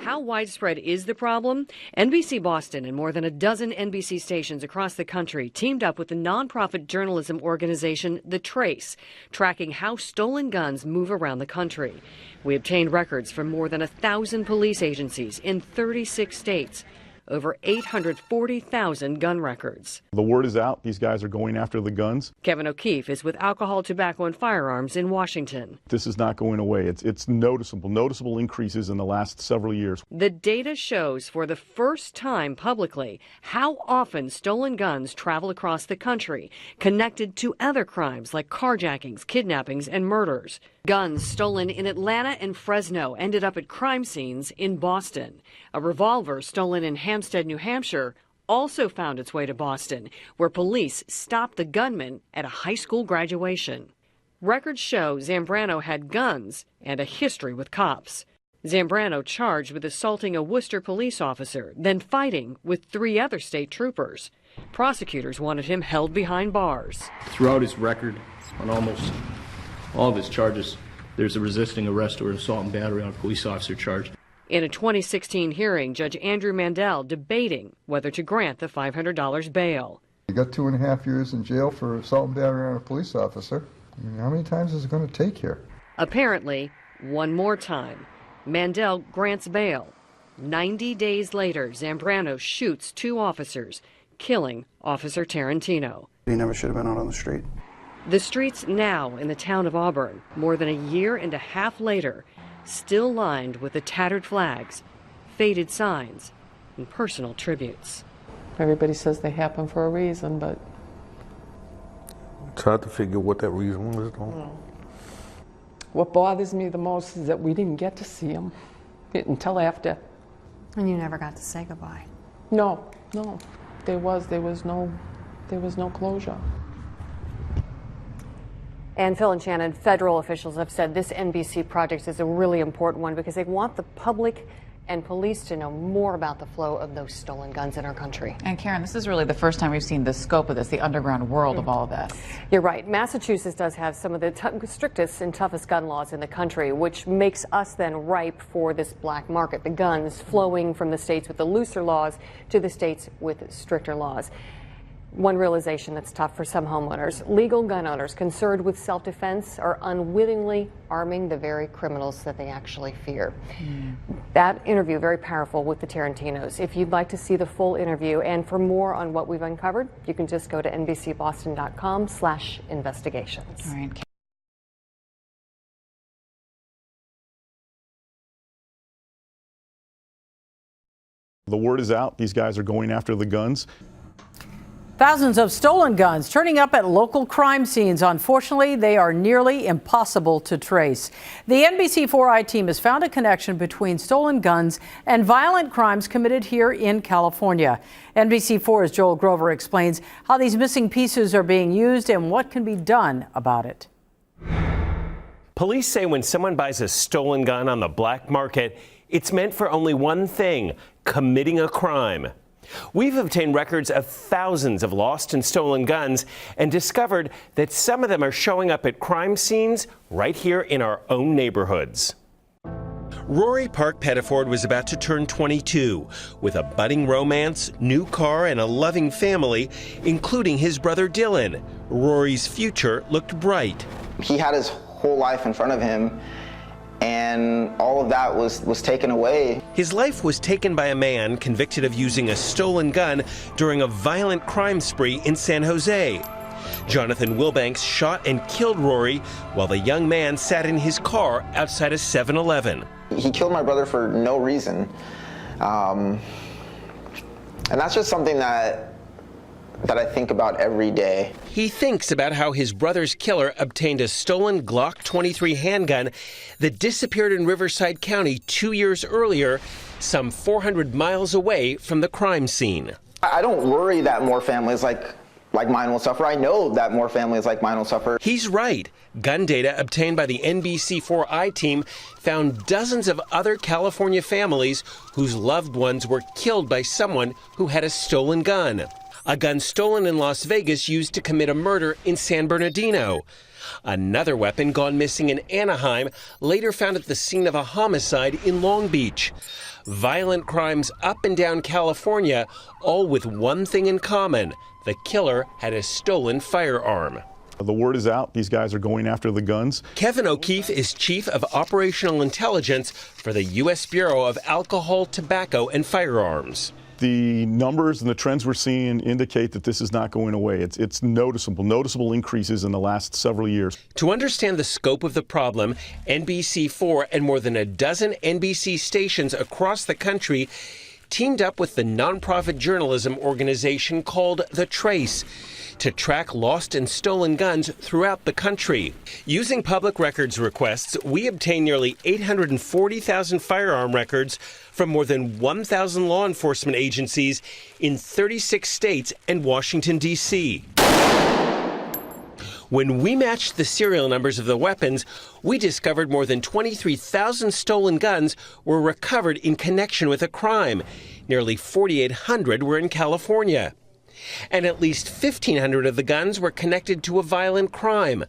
How widespread is the problem? NBC Boston and more than a dozen NBC stations across the country teamed up with the nonprofit journalism organization The Trace, tracking how stolen guns move around the country. We obtained records from more than 1,000 police agencies in 36 states. Over 840,000 gun records. The word is out. These guys are going after the guns. Kevin O'Keefe is with Alcohol, Tobacco, and Firearms in Washington. This is not going away. It's noticeable increases in the last several years. The data shows for the first time publicly how often stolen guns travel across the country, connected to other crimes like carjackings, kidnappings, and murders. Guns stolen in Atlanta and Fresno ended up at crime scenes in Boston. A revolver stolen in Hampstead, New Hampshire, also found its way to Boston, where police stopped the gunman at a high school graduation. Records show Zambrano had guns and a history with cops. Zambrano charged with assaulting a Worcester police officer, then fighting with 3 other state troopers. Prosecutors wanted him held behind bars. Throughout his record, on almost all of his charges, there's a resisting arrest or assault and battery on a police officer charge. In a 2016 hearing, Judge Andrew Mandel debating whether to grant the $500 bail. You got 2.5 years in jail for assault and battery on a police officer. I mean, how many times is it going to take here? Apparently, one more time. Mandel grants bail. 90 days later, Zambrano shoots 2 officers, killing Officer Tarantino. He never should have been out on the street. The streets now in the town of Auburn, more than a year and a half later, still lined with the tattered flags, faded signs, and personal tributes. Everybody says they happen for a reason, but It's hard to figure what that reason was, though. what bothers me the most is that we didn't get to see him until after. And you never got to say goodbye. No. There was no closure. And Phil and Shannon, federal officials have said this NBC project is a really important one because they want the public and police to know more about the flow of those stolen guns in our country. And Karen, this is really the first time we've seen the scope of this, the underground world of all of this. You're right. Massachusetts does have some of the strictest and toughest gun laws in the country, which makes us then ripe for this black market, the guns flowing from the states with the looser laws to the states with stricter laws. One realization that's tough for some homeowners: legal gun owners concerned with self-defense are unwittingly arming the very criminals that they actually fear. That interview, very powerful with the Tarantinos. If you'd like to see the full interview and for more on what we've uncovered, you can just go to NBCBoston.com/investigations. All right. The word is out. These guys are going after the guns. Thousands of stolen guns turning up at local crime scenes. Unfortunately, they are nearly impossible to trace. The NBC4i team has found a connection between stolen guns and violent crimes committed here in California. NBC4's Joel Grover explains how these missing pieces are being used and what can be done about it. Police say when someone buys a stolen gun on the black market, it's meant for only one thing: committing a crime. We've obtained records of thousands of lost and stolen guns and discovered that some of them are showing up at crime scenes right here in our own neighborhoods. Rory Park Pettiford was about to turn 22 with a budding romance, new car, and a loving family, including his brother Dylan. Rory's future looked bright. He had his whole life in front of him, and all of that was taken away. His life was taken by a man convicted of using a stolen gun during a violent crime spree in San Jose. Jonathan Wilbanks shot and killed Rory while the young man sat in his car outside a 7-Eleven. He killed my brother for no reason. And that's just something that I think about every day. He thinks about how his brother's killer obtained a stolen Glock 23 handgun that disappeared in Riverside County 2 years earlier, some 400 miles away from the crime scene. I don't worry that more families like mine will suffer. I know that more families like mine will suffer. He's right. Gun data obtained by the NBC4i team found dozens of other California families whose loved ones were killed by someone who had a stolen gun. A gun stolen in Las Vegas used to commit a murder in San Bernardino. Another weapon gone missing in Anaheim, later found at the scene of a homicide in Long Beach. Violent crimes up and down California, all with one thing in common: the killer had a stolen firearm. The word is out. These guys are going after the guns. Kevin O'Keefe is Chief of Operational Intelligence for the U.S. Bureau of Alcohol, Tobacco, and Firearms. The numbers and the trends we're seeing indicate that this is not going away. It's noticeable increases in the last several years. To understand the scope of the problem, NBC4 and more than a dozen NBC stations across the country teamed up with the nonprofit journalism organization called The Trace to track lost and stolen guns throughout the country. Using public records requests, we obtained nearly 840,000 firearm records from more than 1,000 law enforcement agencies in 36 states and Washington, D.C. When we matched the serial numbers of the weapons, we discovered more than 23,000 stolen guns were recovered in connection with a crime. Nearly 4,800 were in California. And at least 1,500 of the guns were connected to a violent crime.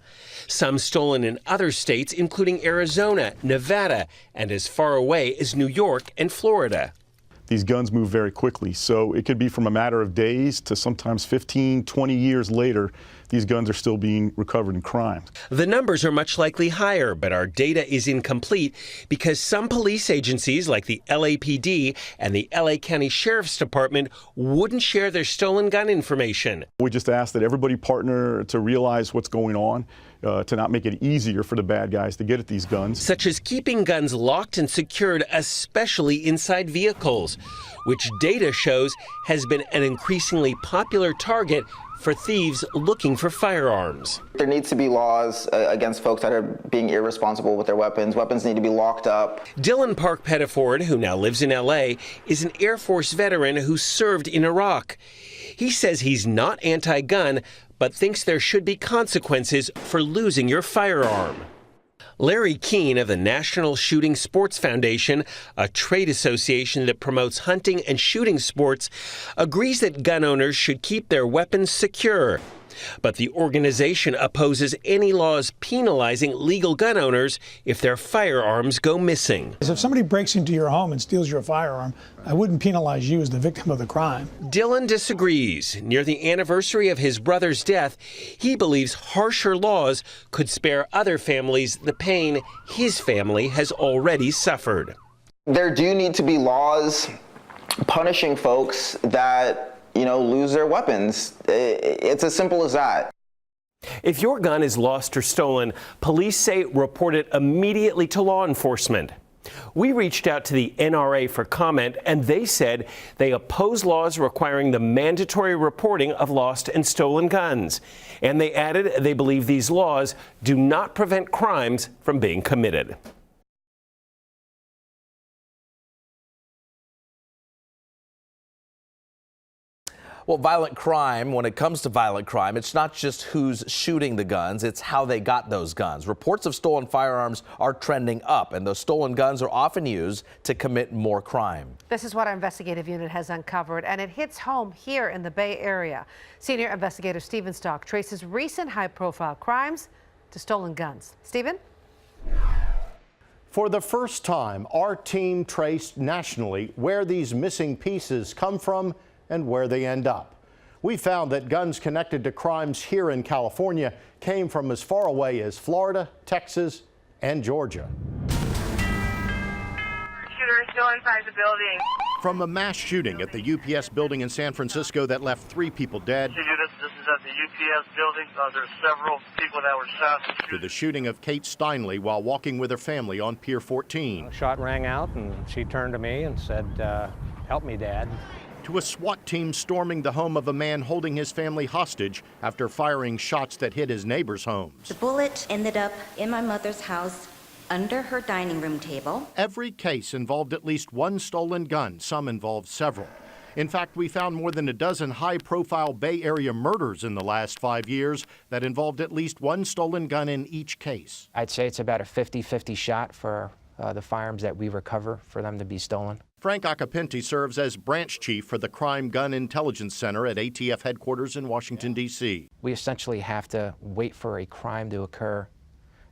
Some stolen in other states, including Arizona, Nevada, and as far away as New York and Florida. These guns move very quickly, so it could be from a matter of days to sometimes 15, 20 years later, these guns are still being recovered in crimes. The numbers are much likely higher, but our data is incomplete because some police agencies like the LAPD and the LA County Sheriff's Department wouldn't share their stolen gun information. We just ask that everybody partner to realize what's going on, to not make it easier for the bad guys to get at these guns. Such as keeping guns locked and secured, especially inside vehicles, which data shows has been an increasingly popular target for thieves looking for firearms. There needs to be laws against folks that are being irresponsible with their weapons. Weapons need to be locked up. Dylan Park Pettiford, who now lives in LA, is an Air Force veteran who served in Iraq. He says he's not anti-gun, but thinks there should be consequences for losing your firearm. Larry Keene of the National Shooting Sports Foundation, a trade association that promotes hunting and shooting sports, agrees that gun owners should keep their weapons secure. But the organization opposes any laws penalizing legal gun owners if their firearms go missing. If somebody breaks into your home and steals your firearm, I wouldn't penalize you as the victim of the crime. Dylan disagrees. Near the anniversary of his brother's death, he believes harsher laws could spare other families the pain his family has already suffered. There do need to be laws punishing folks that lose their weapons. It's as simple as that. If your gun is lost or stolen, police say report it immediately to law enforcement. We reached out to the NRA for comment, and they said they oppose laws requiring the mandatory reporting of lost and stolen guns. And they added they believe these laws do not prevent crimes from being committed. Well, violent crime, when it comes to violent crime, it's not just who's shooting the guns, it's how they got those guns. Reports of stolen firearms are trending up, and those stolen guns are often used to commit more crime. This is what our investigative unit has uncovered, and it hits home here in the Bay Area. Senior investigator Stephen Stock traces recent high-profile crimes to stolen guns. Stephen? For the first time, our team traced nationally where these missing pieces come from and where they end up. We found that guns connected to crimes here in California came from as far away as Florida, Texas, and Georgia. Shooter is still inside the building. From a mass shooting at the UPS building in San Francisco that left 3 people dead, This is at the UPS building. There's several people that were shot. to the shooting of Kate Steinley while walking with her family on Pier 14. A shot rang out, and she turned to me and said, "Help me, Dad." To a SWAT team storming the home of a man holding his family hostage after firing shots that hit his neighbors' homes. The bullet ended up in my mother's house under her dining room table. Every case involved at least one stolen gun. Some involved several. In fact, we found more than a dozen high-profile Bay Area murders in the last 5 years that involved at least one stolen gun in each case. I'd say it's about a 50-50 shot for the firearms that we recover for them to be stolen. Frank Acapinti serves as branch chief for the Crime Gun Intelligence Center at ATF headquarters in Washington, D.C. We essentially have to wait for a crime to occur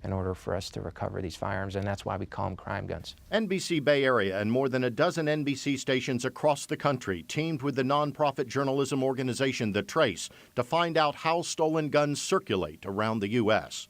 in order for us to recover these firearms, and that's why we call them crime guns. NBC Bay Area and more than a dozen NBC stations across the country teamed with the nonprofit journalism organization The Trace to find out how stolen guns circulate around the U.S.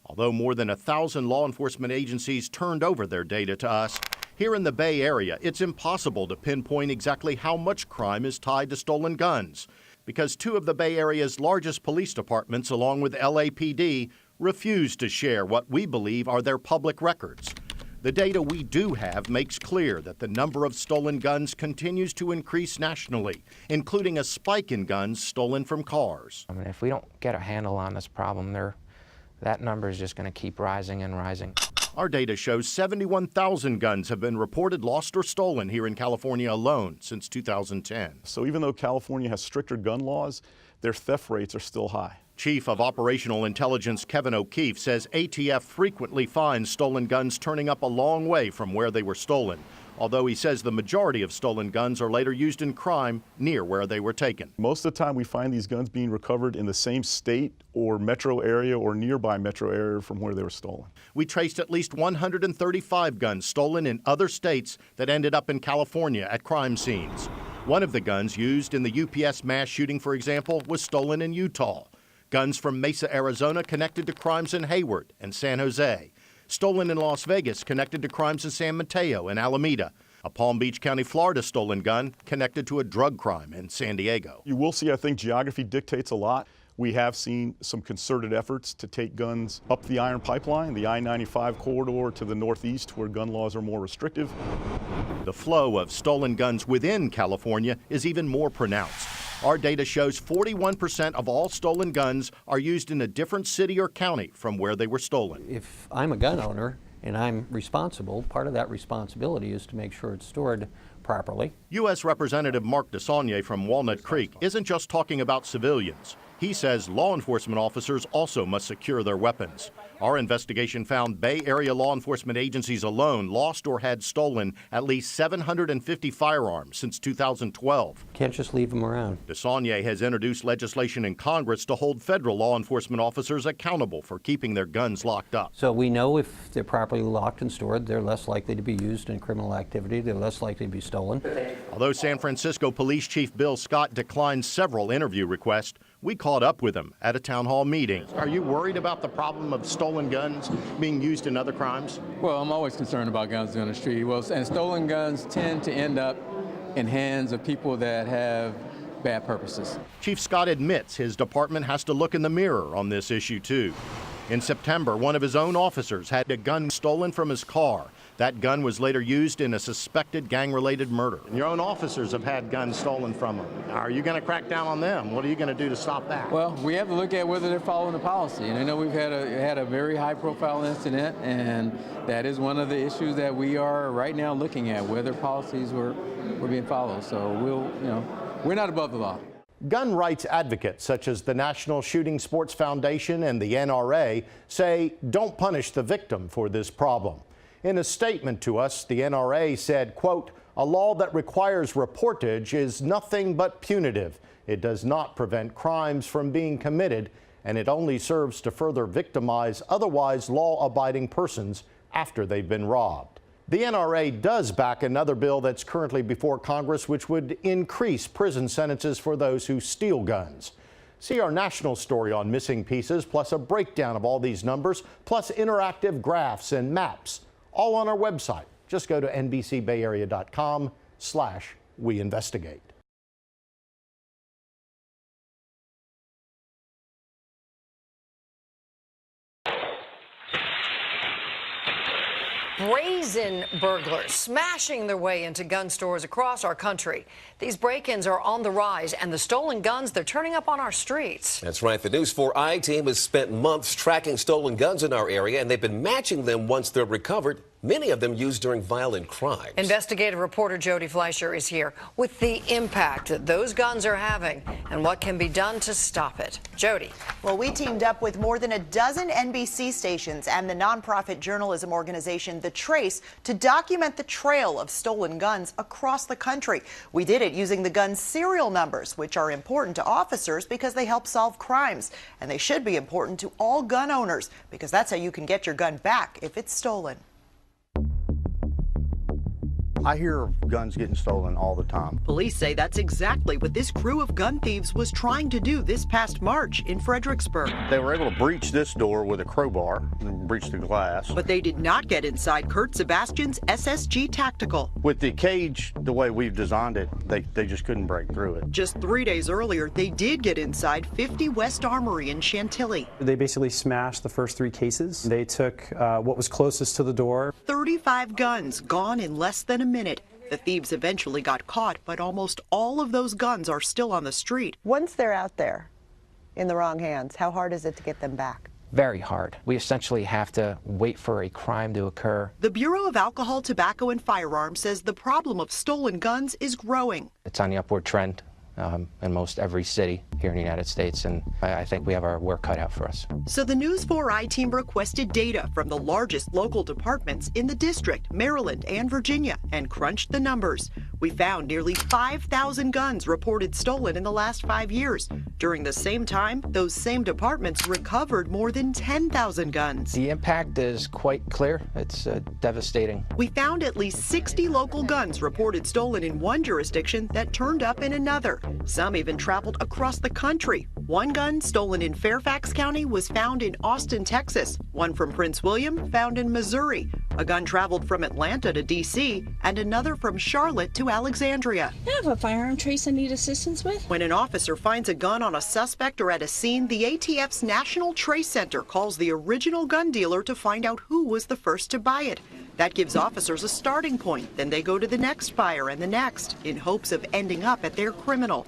Although more than 1,000 law enforcement agencies turned over their data to us, here in the Bay Area, it's impossible to pinpoint exactly how much crime is tied to stolen guns, because 2 of the Bay Area's largest police departments, along with LAPD, refuse to share what we believe are their public records. The data we do have makes clear that the number of stolen guns continues to increase nationally, including a spike in guns stolen from cars. I mean, if we don't get a handle on this problem, that number is just going to keep rising and rising. Our data shows 71,000 guns have been reported lost or stolen here in California alone since 2010. So even though California has stricter gun laws, their theft rates are still high. Chief of Operational Intelligence Kevin O'Keefe says ATF frequently finds stolen guns turning up a long way from where they were stolen, although he says the majority of stolen guns are later used in crime near where they were taken. Most of the time we find these guns being recovered in the same state or metro area or nearby metro area from where they were stolen. We traced at least 135 guns stolen in other states that ended up in California at crime scenes. One of the guns used in the UPS mass shooting, for example, was stolen in Utah. Guns from Mesa, Arizona connected to crimes in Hayward and San Jose. Stolen in Las Vegas connected to crimes in San Mateo and Alameda. A Palm Beach County, Florida stolen gun connected to a drug crime in San Diego. You will see, I think, geography dictates a lot. We have seen some concerted efforts to take guns up the Iron Pipeline, the I-95 corridor to the northeast where gun laws are more restrictive. The flow of stolen guns within California is even more pronounced. Our data shows 41% of all stolen guns are used in a different city or county from where they were stolen. If I'm a gun owner and I'm responsible, part of that responsibility is to make sure it's stored properly. U.S. Representative Mark DeSaulnier from Walnut Creek isn't just talking about civilians. He says law enforcement officers also must secure their weapons. Our investigation found Bay Area law enforcement agencies alone lost or had stolen at least 750 firearms since 2012. Can't just leave them around. DeSaulnier has introduced legislation in Congress to hold federal law enforcement officers accountable for keeping their guns locked up. So we know if they're properly locked and stored, they're less likely to be used in criminal activity, they're less likely to be stolen. Although San Francisco Police Chief Bill Scott declined several interview requests, we caught up with him at a town hall meeting. Are you worried about the problem of stolen guns being used in other crimes? Well, I'm always concerned about guns on the street. Well, and stolen guns tend to end up in hands of people that have bad purposes. Chief Scott admits his department has to look in the mirror on this issue, too. In September, one of his own officers had a gun stolen from his car. That gun was later used in a suspected gang-related murder. Your own officers have had guns stolen from them. Are you going to crack down on them? What are you going to do to stop that? Well, we have to look at whether they're following the policy. And I know we've had a very high-profile incident, and that is one of the issues that we are right now looking at, whether policies were being followed. So we're not above the law. Gun rights advocates such as the National Shooting Sports Foundation and the NRA say don't punish the victim for this problem. In a statement to us, the NRA said, quote, "A law that requires reportage is nothing but punitive. It does not prevent crimes from being committed, and it only serves to further victimize otherwise law-abiding persons after they've been robbed." The NRA does back another bill that's currently before Congress, which would increase prison sentences for those who steal guns. See our national story on missing pieces, plus a breakdown of all these numbers, plus interactive graphs and maps, all on our website. Just go to NBCBayArea.com/WeInvestigate. Brazen burglars smashing their way into gun stores across our country. These break-ins are on the rise, and the stolen guns, they're turning up on our streets. That's right. The News 4i team has spent months tracking stolen guns in our area, and they've been matching them once they're recovered, many of them used during violent crimes. Investigative reporter Jody Fleischer is here with the impact that those guns are having and what can be done to stop it. Jody. Well, we teamed up with more than a dozen NBC stations and the nonprofit journalism organization The Trace to document the trail of stolen guns across the country. We did it using the gun serial numbers, which are important to officers because they help solve crimes. And they should be important to all gun owners because that's how you can get your gun back if it's stolen. I hear of guns getting stolen all the time. Police say that's exactly what this crew of gun thieves was trying to do this past March in Fredericksburg. They were able to breach this door with a crowbar and breach the glass. But they did not get inside Kurt Sebastian's SSG Tactical. With the cage, the way we've designed it, they just couldn't break through it. Just 3 days earlier, they did get inside 50 West Armory in Chantilly. They basically smashed the first 3 cases. They took what was closest to the door. 35 guns gone in less than a minute. The thieves eventually got caught, but almost all of those guns are still on the street. Once they're out there in the wrong hands, how hard is it to get them back? Very hard. We essentially have to wait for a crime to occur. The Bureau of Alcohol, Tobacco, and Firearms says the problem of stolen guns is growing. It's on the upward trend in most every city here in the United States, and I think we have our work cut out for us. So the News 4i team requested data from the largest local departments in the district, Maryland and Virginia, and crunched the numbers. We found nearly 5,000 guns reported stolen in the last 5 years. During the same time, those same departments recovered more than 10,000 guns. The impact is quite clear. It's devastating. We found at least 60 local guns reported stolen in one jurisdiction that turned up in another. Some even traveled across the country. One gun stolen in Fairfax County was found in Austin, Texas. One from Prince William found in Missouri. A gun traveled from Atlanta to D.C. and another from Charlotte to Alexandria. I have a firearm trace I need assistance with. When an officer finds a gun on a suspect or at a scene, the ATF's National Trace Center calls the original gun dealer to find out who was the first to buy it. That gives officers a starting point. Then they go to the next buyer and the next in hopes of ending up at their criminal.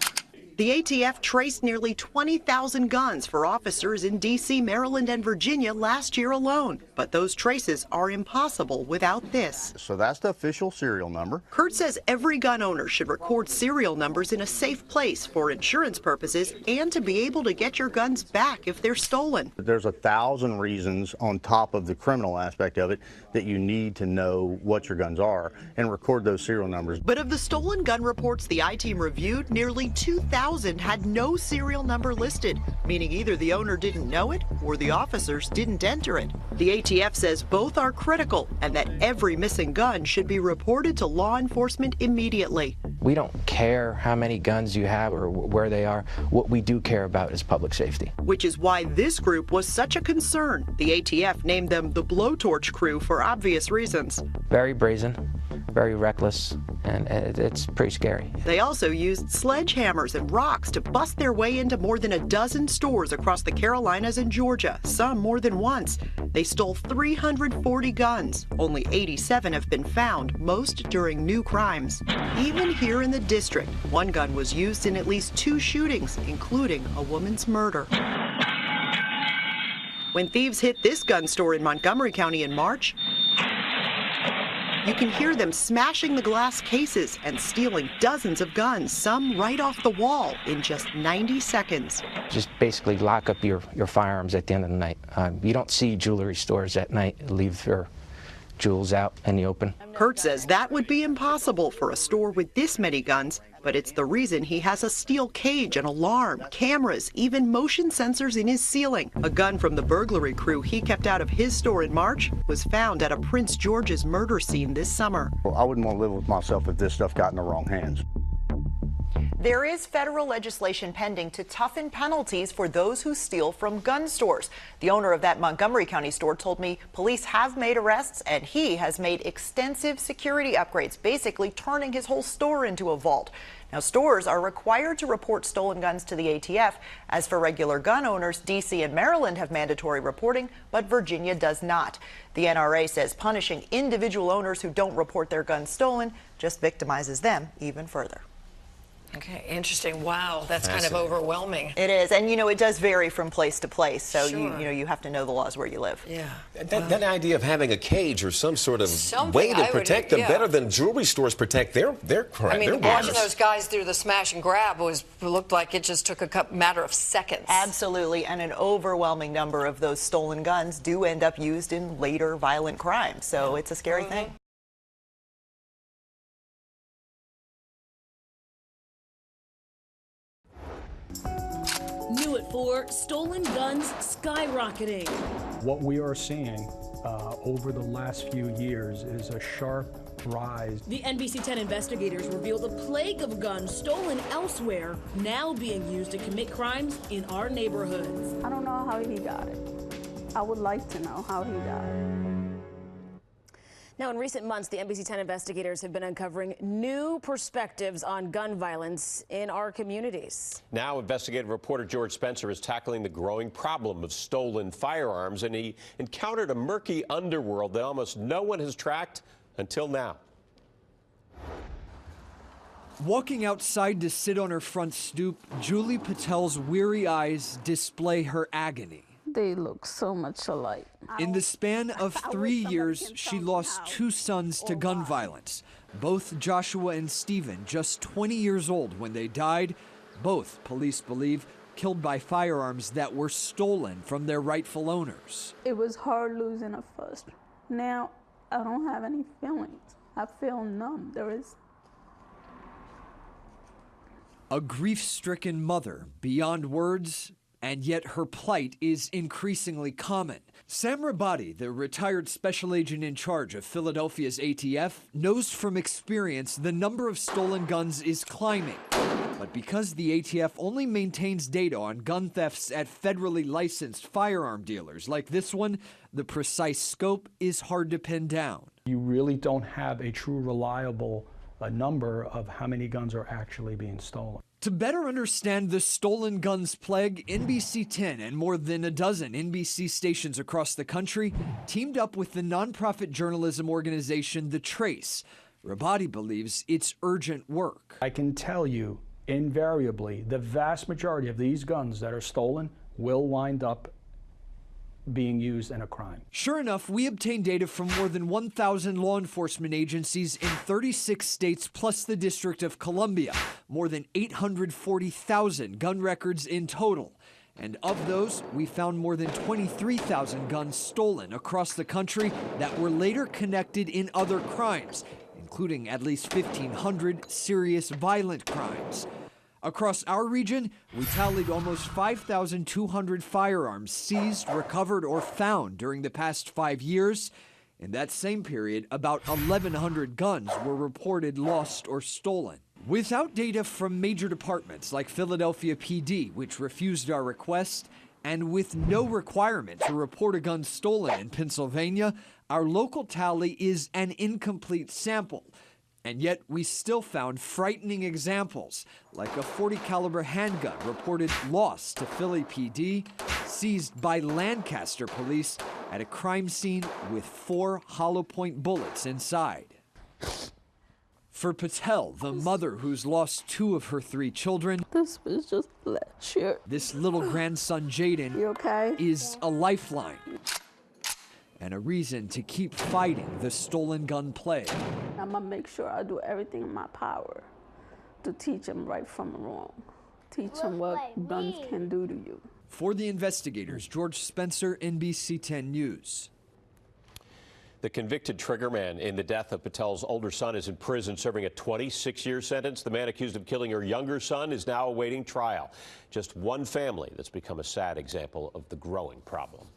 The ATF traced nearly 20,000 guns for officers in D.C., Maryland, and Virginia last year alone. But those traces are impossible without this. So that's the official serial number. Kurt says every gun owner should record serial numbers in a safe place for insurance purposes and to be able to get your guns back if they're stolen. There's 1,000 reasons on top of the criminal aspect of it that you need to know what your guns are and record those serial numbers. But of the stolen gun reports the I-Team reviewed, nearly 2,000 had no serial number listed, meaning either the owner didn't know it or the officers didn't enter it. The ATF says both are critical and that every missing gun should be reported to law enforcement immediately. We don't care how many guns you have or where they are. What we do care about is public safety. Which is why this group was such a concern. The ATF named them the Blowtorch Crew for obvious reasons. Very brazen, very reckless, and it's pretty scary. They also used sledgehammers and rocks to bust their way into more than a dozen stores across the Carolinas and Georgia, some more than once. They stole 340 guns. Only 87 have been found, most during new crimes. Even here in the district, one gun was used in at least 2 shootings, including a woman's murder. When thieves hit this gun store in Montgomery County in March, you can hear them smashing the glass cases and stealing dozens of guns, some right off the wall, in just 90 seconds. Just basically lock up your firearms at the end of the night. You don't see jewelry stores at night leave their jewels out in the open. Kurt says that would be impossible for a store with this many guns, but it's the reason he has a steel cage, an alarm, cameras, even motion sensors in his ceiling. A gun from the burglary crew he kept out of his store in March was found at a Prince George's murder scene this summer. Well, I wouldn't want to live with myself if this stuff got in the wrong hands. There is federal legislation pending to toughen penalties for those who steal from gun stores. The owner of that Montgomery County store told me police have made arrests and he has made extensive security upgrades, basically turning his whole store into a vault. Now, stores are required to report stolen guns to the ATF. As for regular gun owners, D.C. and Maryland have mandatory reporting, but Virginia does not. The NRA says punishing individual owners who don't report their guns stolen just victimizes them even further. Okay, interesting. Wow, that's kind of overwhelming. It is, and you know, it does vary from place to place, so Sure. you have to know the laws where you live. Yeah. That idea of having a cage or some sort of Something way to I would- protect them yeah. better than jewelry stores protect their crime. I mean, their watching buyers. those guys do the smash and grab looked like it just took a matter of seconds. Absolutely, and an overwhelming number of those stolen guns do end up used in later violent crimes, so it's a scary thing. New at 4, stolen guns skyrocketing. What we are seeing over the last few years is a sharp rise. The NBC 10 investigators revealed a plague of guns stolen elsewhere now being used to commit crimes in our neighborhoods. I don't know how he got it. I would like to know how he got it. Now, in recent months, the NBC 10 investigators have been uncovering new perspectives on gun violence in our communities. Now, investigative reporter George Spencer is tackling the growing problem of stolen firearms, and he encountered a murky underworld that almost no one has tracked until now. Walking outside to sit on her front stoop, Julie Patel's weary eyes display her agony. They look so much alike. In the span of 3 years, she lost 2 sons to gun violence. Both Joshua and Stephen, just 20 years old when they died. Both, police believe, killed by firearms that were stolen from their rightful owners. It was hard losing at first. Now, I don't have any feelings. I feel numb. A grief-stricken mother beyond words, and yet her plight is increasingly common. Sam Peabody, the retired special agent in charge of Philadelphia's ATF, knows from experience the number of stolen guns is climbing. But because the ATF only maintains data on gun thefts at federally licensed firearm dealers like this one, the precise scope is hard to pin down. You really don't have a true reliable number of how many guns are actually being stolen. To better understand the stolen guns plague, NBC 10 and more than a dozen NBC stations across the country teamed up with the nonprofit journalism organization The Trace. Peabody believes it's urgent work. I can tell you, invariably, the vast majority of these guns that are stolen will wind up being used in a crime. Sure enough, we obtained data from more than 1,000 law enforcement agencies in 36 states plus the District of Columbia, more than 840,000 gun records in total. And of those, we found more than 23,000 guns stolen across the country that were later connected in other crimes, including at least 1,500 serious violent crimes. Across our region, we tallied almost 5,200 firearms seized, recovered, or found during the past 5 years. In that same period, about 1,100 guns were reported lost or stolen. Without data from major departments like Philadelphia PD, which refused our request, and with no requirement to report a gun stolen in Pennsylvania, our local tally is an incomplete sample. And yet we still found frightening examples, like a .40 caliber handgun reported lost to Philly PD, seized by Lancaster police at a crime scene with 4 hollow point bullets inside. For Patel, the mother who's lost 2 of her 3 children, This was just last year. this little grandson Jaden is a lifeline and a reason to keep fighting the stolen gun plague. I'm gonna make sure I do everything in my power to teach them right from wrong. Teach them what guns can do to you. For the investigators, George Spencer, NBC 10 News. The convicted triggerman in the death of Patel's older son is in prison serving a 26-year sentence. The man accused of killing her younger son is now awaiting trial. Just one family that's become a sad example of the growing problem.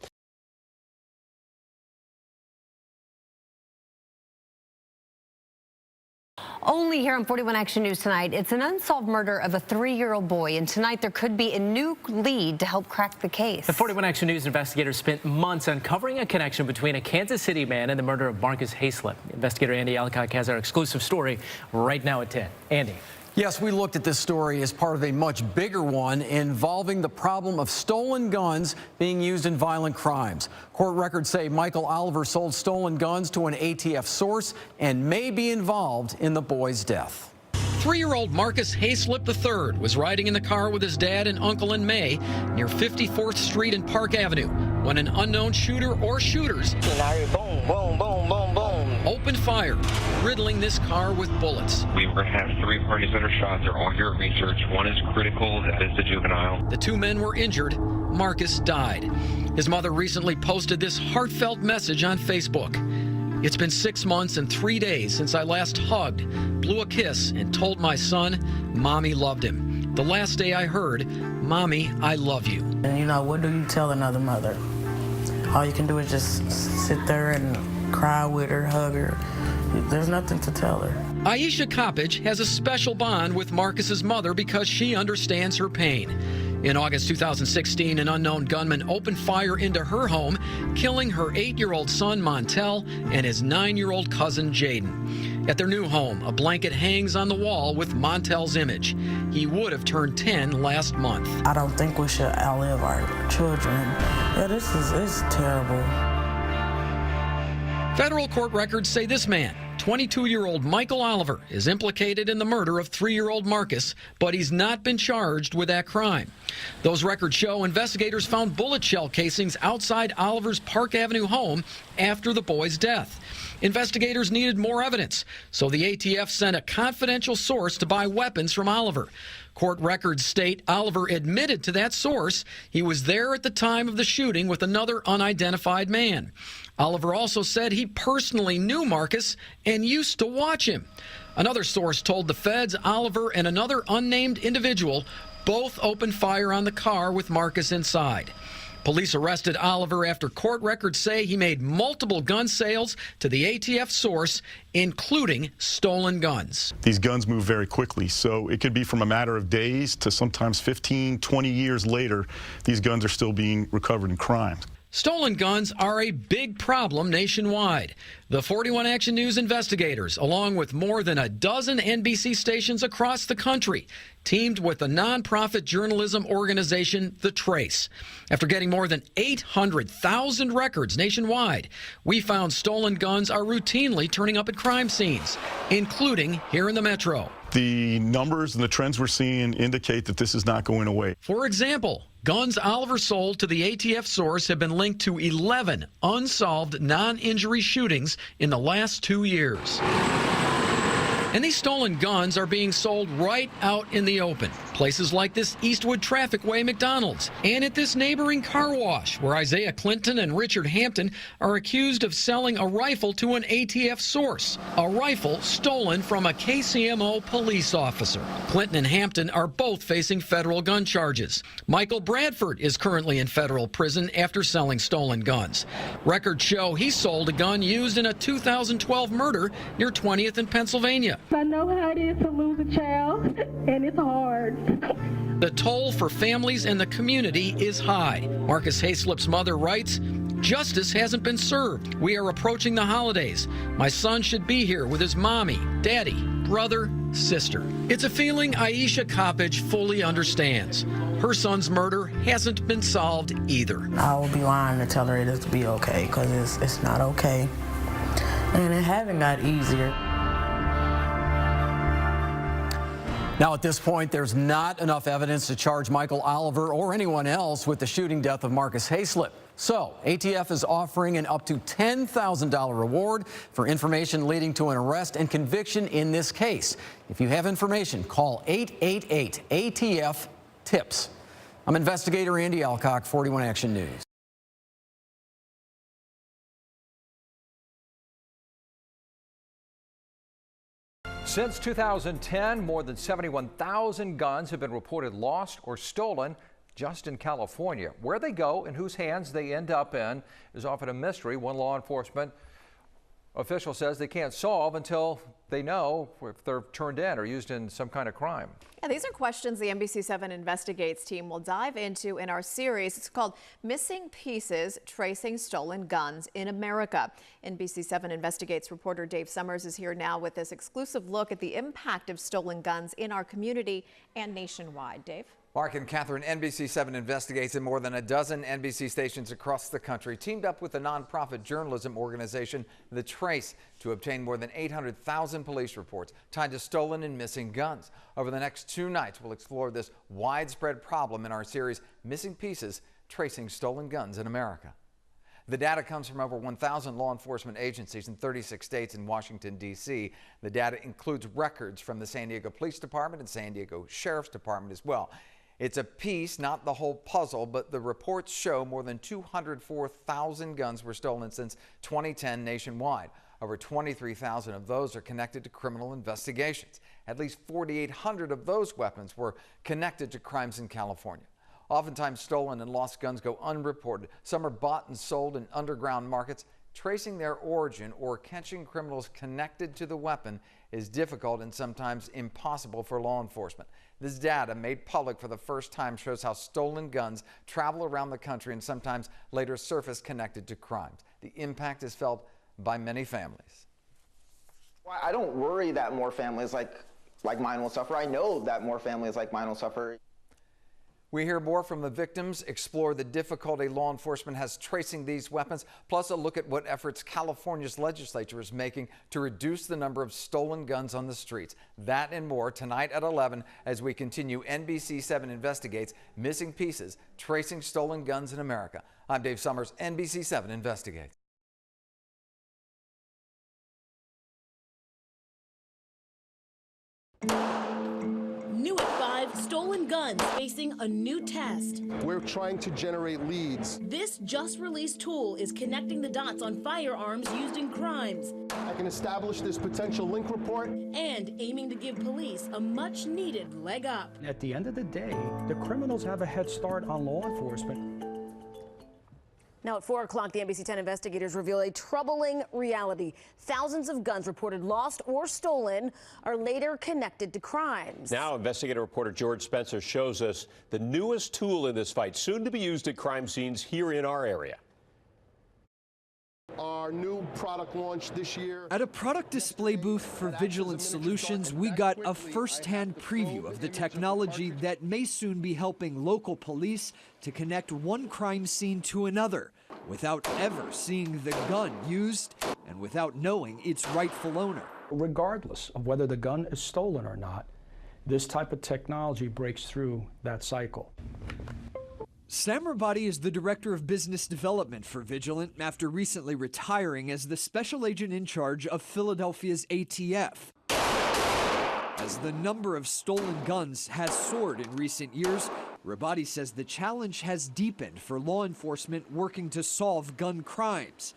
Only here on 41 Action News tonight, it's an unsolved murder of a 3-year-old boy, and tonight there could be a new lead to help crack the case. The 41 Action News investigators spent months uncovering a connection between a Kansas City man and the murder of Marcus Hayslip. Investigator Andy Alcock has our exclusive story right now at 10. Andy. Yes, we looked at this story as part of a much bigger one involving the problem of stolen guns being used in violent crimes. Court records say Michael Oliver sold stolen guns to an ATF source and may be involved in the boy's death. 3-year-old Marcus Hayslip III was riding in the car with his dad and uncle in May near 54th Street and Park Avenue when an unknown shooter or shooters opened fire, riddling this car with bullets. We were going to have 3 parties that are shot. They're all here at research. One is critical, that is the juvenile. The 2 men were injured. Marcus died. His mother recently posted this heartfelt message on Facebook. It's been 6 months and 3 days since I last hugged, blew a kiss, and told my son Mommy loved him. The last day I heard, Mommy, I love you. And you know, what do you tell another mother? All you can do is just sit there and cry with her, hug her. There's nothing to tell her. Aisha Coppage has a special bond with Marcus's mother because she understands her pain. In August 2016, an unknown gunman opened fire into her home, killing her 8-year-old son, Montel, and his 9-year-old cousin, Jaden. At their new home, a blanket hangs on the wall with Montel's image. He would have turned 10 last month. I don't think we should outlive our children. Yeah, it's terrible. Federal court records say this man, 22-year-old Michael Oliver, is implicated in the murder of 3-year-old Marcus, but he's not been charged with that crime. Those records show investigators found bullet shell casings outside Oliver's Park Avenue home after the boy's death. Investigators needed more evidence, so the ATF sent a confidential source to buy weapons from Oliver. Court records state Oliver admitted to that source. He was there at the time of the shooting with another unidentified man. Oliver also said he personally knew Marcus and used to watch him. Another source told the feds Oliver and another unnamed individual both opened fire on the car with Marcus inside. Police arrested Oliver after court records say he made multiple gun sales to the ATF source, including stolen guns. These guns move very quickly, so it could be from a matter of days to sometimes 15, 20 years later, these guns are still being recovered in crimes. Stolen guns are a big problem nationwide. The 41 Action News investigators, along with more than a dozen NBC stations across the country, teamed with the nonprofit journalism organization The Trace. After getting more than 800,000 records nationwide, we found stolen guns are routinely turning up at crime scenes, including here in the metro. The numbers and the trends we're seeing indicate that this is not going away. For example, guns Oliver sold to the ATF source have been linked to 11 unsolved non-injury shootings in the last 2 years. And these stolen guns are being sold right out in the open. Places like this Eastwood Traffic Way McDonald's and at this neighboring car wash where Isaiah Clinton and Richard Hampton are accused of selling a rifle to an ATF source. A rifle stolen from a KCMO police officer. Clinton and Hampton are both facing federal gun charges. Michael Bradford is currently in federal prison after selling stolen guns. Records show he sold a gun used in a 2012 murder near 20th in Pennsylvania. I know how it is to lose a child, and it's hard. The toll for families and the community is high. Marcus Hayslip's mother writes, "Justice hasn't been served. We are approaching the holidays. My son should be here with his mommy, daddy, brother, sister." It's a feeling Aisha Coppage fully understands. Her son's murder hasn't been solved either. I will be lying to tell her it is to be okay, because it's not okay. And it hasn't got easier. Now, at this point, there's not enough evidence to charge Michael Oliver or anyone else with the shooting death of Marcus Hayslip. So, ATF is offering an up to $10,000 reward for information leading to an arrest and conviction in this case. If you have information, call 888-ATF-TIPS. I'm investigator Andy Alcock, 41 Action News. Since 2010, more than 71,000 guns have been reported lost or stolen just in California. Where they go and whose hands they end up in is often a mystery. One law enforcement official says they can't solve until they know if they're turned in or used in some kind of crime. Yeah, these are questions the NBC7 Investigates team will dive into in our series. It's called Missing Pieces, Tracing Stolen Guns in America. NBC7 Investigates reporter Dave Summers is here now with this exclusive look at the impact of stolen guns in our community and nationwide. Dave? Mark and Catherine, NBC7 Investigates, and more than a dozen NBC stations across the country teamed up with the nonprofit journalism organization The Trace to obtain more than 800,000 police reports tied to stolen and missing guns. Over the next 2 nights, we'll explore this widespread problem in our series Missing Pieces, Tracing Stolen Guns in America. The data comes from over 1,000 law enforcement agencies in 36 states and Washington, D.C. The data includes records from the San Diego Police Department and San Diego Sheriff's Department as well. It's a piece, not the whole puzzle, but the reports show more than 204,000 guns were stolen since 2010 nationwide. Over 23,000 of those are connected to criminal investigations. At least 4,800 of those weapons were connected to crimes in California. Oftentimes stolen and lost guns go unreported. Some are bought and sold in underground markets. Tracing their origin or catching criminals connected to the weapon is difficult and sometimes impossible for law enforcement. This data, made public for the first time, shows how stolen guns travel around the country and sometimes later surface connected to crimes. The impact is felt by many families. Well, I don't worry that more families like mine will suffer. I know that more families like mine will suffer. We hear more from the victims, explore the difficulty law enforcement has tracing these weapons, plus a look at what efforts California's legislature is making to reduce the number of stolen guns on the streets. That and more tonight at 11 as we continue NBC7 Investigates Missing Pieces, Tracing Stolen Guns in America. I'm Dave Summers, NBC7 Investigates. New at 5, Guns facing a new test. We're trying to generate leads. This just-released tool is connecting the dots on firearms used in crimes. I can establish this potential link report. And aiming to give police a much-needed leg up. At the end of the day, the criminals have a head start on law enforcement. Now at 4 o'clock, the NBC 10 investigators reveal a troubling reality. Thousands of guns reported lost or stolen are later connected to crimes. Now, investigative reporter George Spencer shows us the newest tool in this fight, soon to be used at crime scenes here in our area. Our new product launch this year. At a product display booth for Vigilant Solutions, we got a first-hand preview of the technology that may soon be helping local police to connect one crime scene to another without ever seeing the gun used and without knowing its rightful owner. Regardless of whether the gun is stolen or not, this type of technology breaks through that cycle. Sam Peabody is the Director of Business Development for Vigilant after recently retiring as the special agent in charge of Philadelphia's ATF. As the number of stolen guns has soared in recent years, Peabody says the challenge has deepened for law enforcement working to solve gun crimes.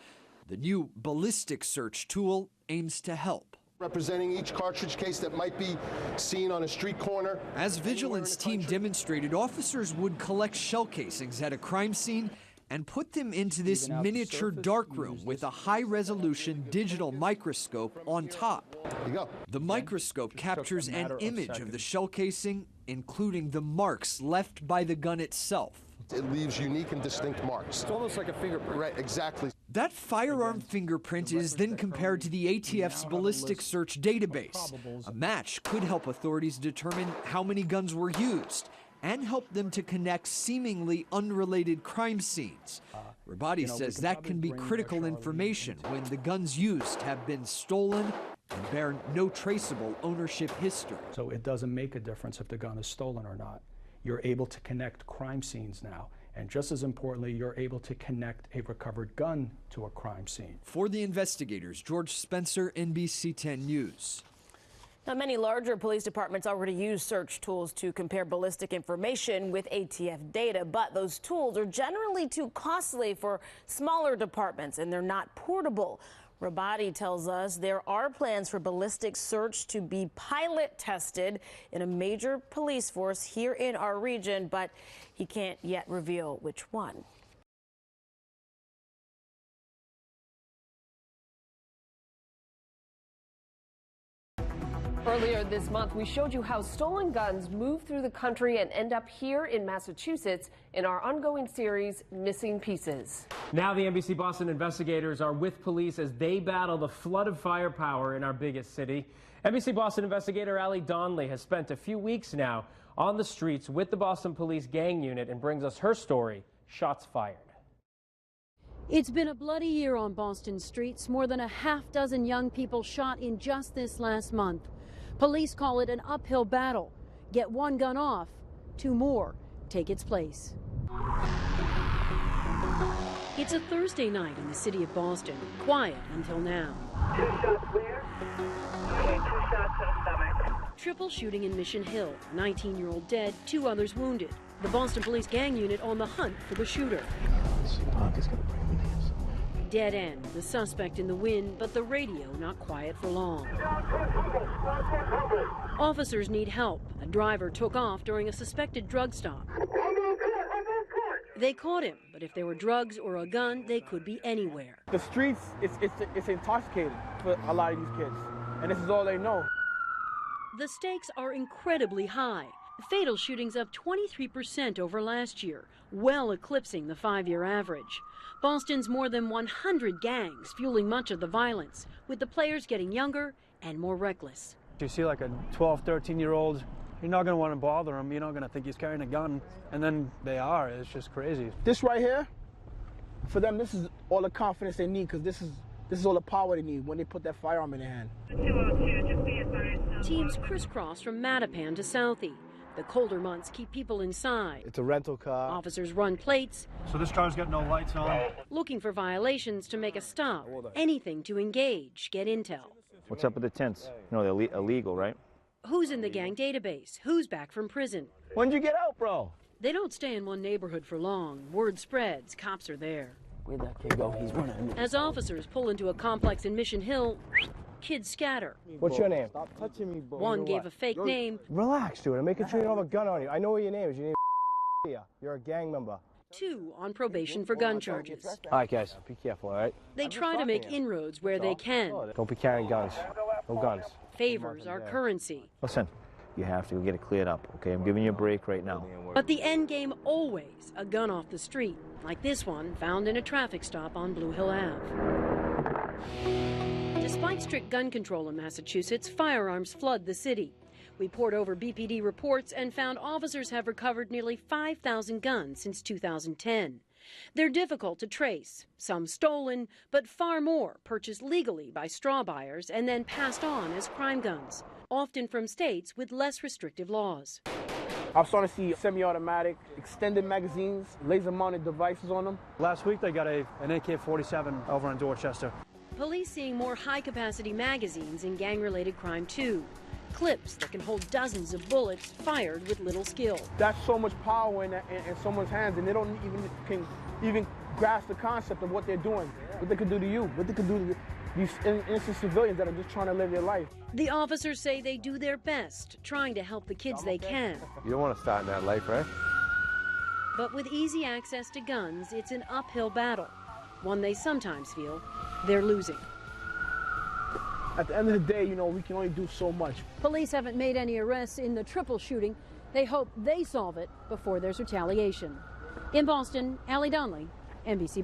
The new ballistic search tool aims to help. Representing each cartridge case that might be seen on a street corner. As Vigilant's team demonstrated, officers would collect shell casings at a crime scene and put them into this miniature darkroom with a high-resolution digital microscope on top. There you go. The microscope captures an image of the shell casing, including the marks left by the gun itself. It leaves unique and distinct marks. It's almost like a fingerprint. Right, exactly. That firearm fingerprint is then compared to the ATF's ballistic search database. A match could help authorities determine how many guns were used and help them to connect seemingly unrelated crime scenes. Peabody says that can be critical information when the guns used have been stolen and bear no traceable ownership history. So it doesn't make a difference if the gun is stolen or not. You're able to connect crime scenes now. And just as importantly, you're able to connect a recovered gun to a crime scene. For the investigators, George Spencer, NBC 10 News. Now, many larger police departments already use search tools to compare ballistic information with ATF data, but those tools are generally too costly for smaller departments, and they're not portable. Peabody tells us there are plans for ballistic search to be pilot tested in a major police force here in our region, but he can't yet reveal which one. Earlier this month, we showed you how stolen guns move through the country and end up here in Massachusetts in our ongoing series, Missing Pieces. Now the NBC Boston investigators are with police as they battle the flood of firepower in our biggest city. NBC Boston investigator Allie Donnelly has spent a few weeks now on the streets with the Boston Police Gang Unit and brings us her story, Shots Fired. It's been a bloody year on Boston streets. More than a half dozen young people shot in just this last month. Police call it an uphill battle. Get one gun off, two more take its place. It's a Thursday night in the city of Boston. Quiet until now. 2 shots where? 2 shots to the stomach. Triple shooting in Mission Hill. 19-year-old dead, 2 others wounded. The Boston Police Gang Unit on the hunt for the shooter. Dead end, the suspect in the wind, but the radio not quiet for long. Officers need help. A driver took off during a suspected drug stop. They caught him, but if there were drugs or a gun, they could be anywhere. The streets, it's intoxicating for a lot of these kids, and this is all they know. The stakes are incredibly high. Fatal shootings up 23% over last year, well eclipsing the 5-year average. Boston's more than 100 gangs fueling much of the violence, with the players getting younger and more reckless. You see like a 12, 13-year-old, you're not going to want to bother him. You're not going to think he's carrying a gun, and then they are. It's just crazy. This right here, for them, this is all the confidence they need, because this is all the power they need when they put that firearm in their hand. 202, just be advised. Teams crisscross from Mattapan to Southie. The colder months keep people inside. It's a rental car. Officers run plates. So this car's got no lights on. Looking for violations to make a stop. Anything to engage, get intel. What's up with the tents? No, they're illegal, right? Who's in the gang database? Who's back from prison? When'd you get out, bro? They don't stay in one neighborhood for long. Word spreads, cops are there. Where'd that kid go? He's running. As officers pull into a complex in Mission Hill, kids scatter. What's your name? Stop touching me, bro. One gave a fake name. Relax, dude. I'm making sure you don't have a gun on you. I know what your name is. Your name is You're a gang member. 2 on probation for gun charges. All right, guys. Be careful, all right? They try to make inroads where they can. Don't be carrying guns. No guns. Favors are currency. Listen, you have to get it cleared up, okay? I'm giving you a break right now. But the end game always a gun off the street, like this one found in a traffic stop on Blue Hill Ave. Despite strict gun control in Massachusetts, firearms flood the city. We pored over BPD reports and found officers have recovered nearly 5,000 guns since 2010. They're difficult to trace, some stolen, but far more purchased legally by straw buyers and then passed on as crime guns, often from states with less restrictive laws. I'm starting to see semi-automatic, extended magazines, laser-mounted devices on them. Last week they got an AK-47 over in Dorchester. Police seeing more high-capacity magazines in gang-related crime too. Clips that can hold dozens of bullets fired with little skill. That's so much power in someone's hands, and they don't even grasp the concept of what they're doing, what they could do to you, what they could do to these innocent civilians that are just trying to live their life. The officers say they do their best, trying to help the kids they can. You don't want to start in that life, right? But with easy access to guns, it's an uphill battle, one they sometimes feel they're losing. At the end of the day, you know, we can only do so much. Police haven't made any arrests in the triple shooting. They hope they solve it before there's retaliation. In Boston, Allie Donnelly, NBC.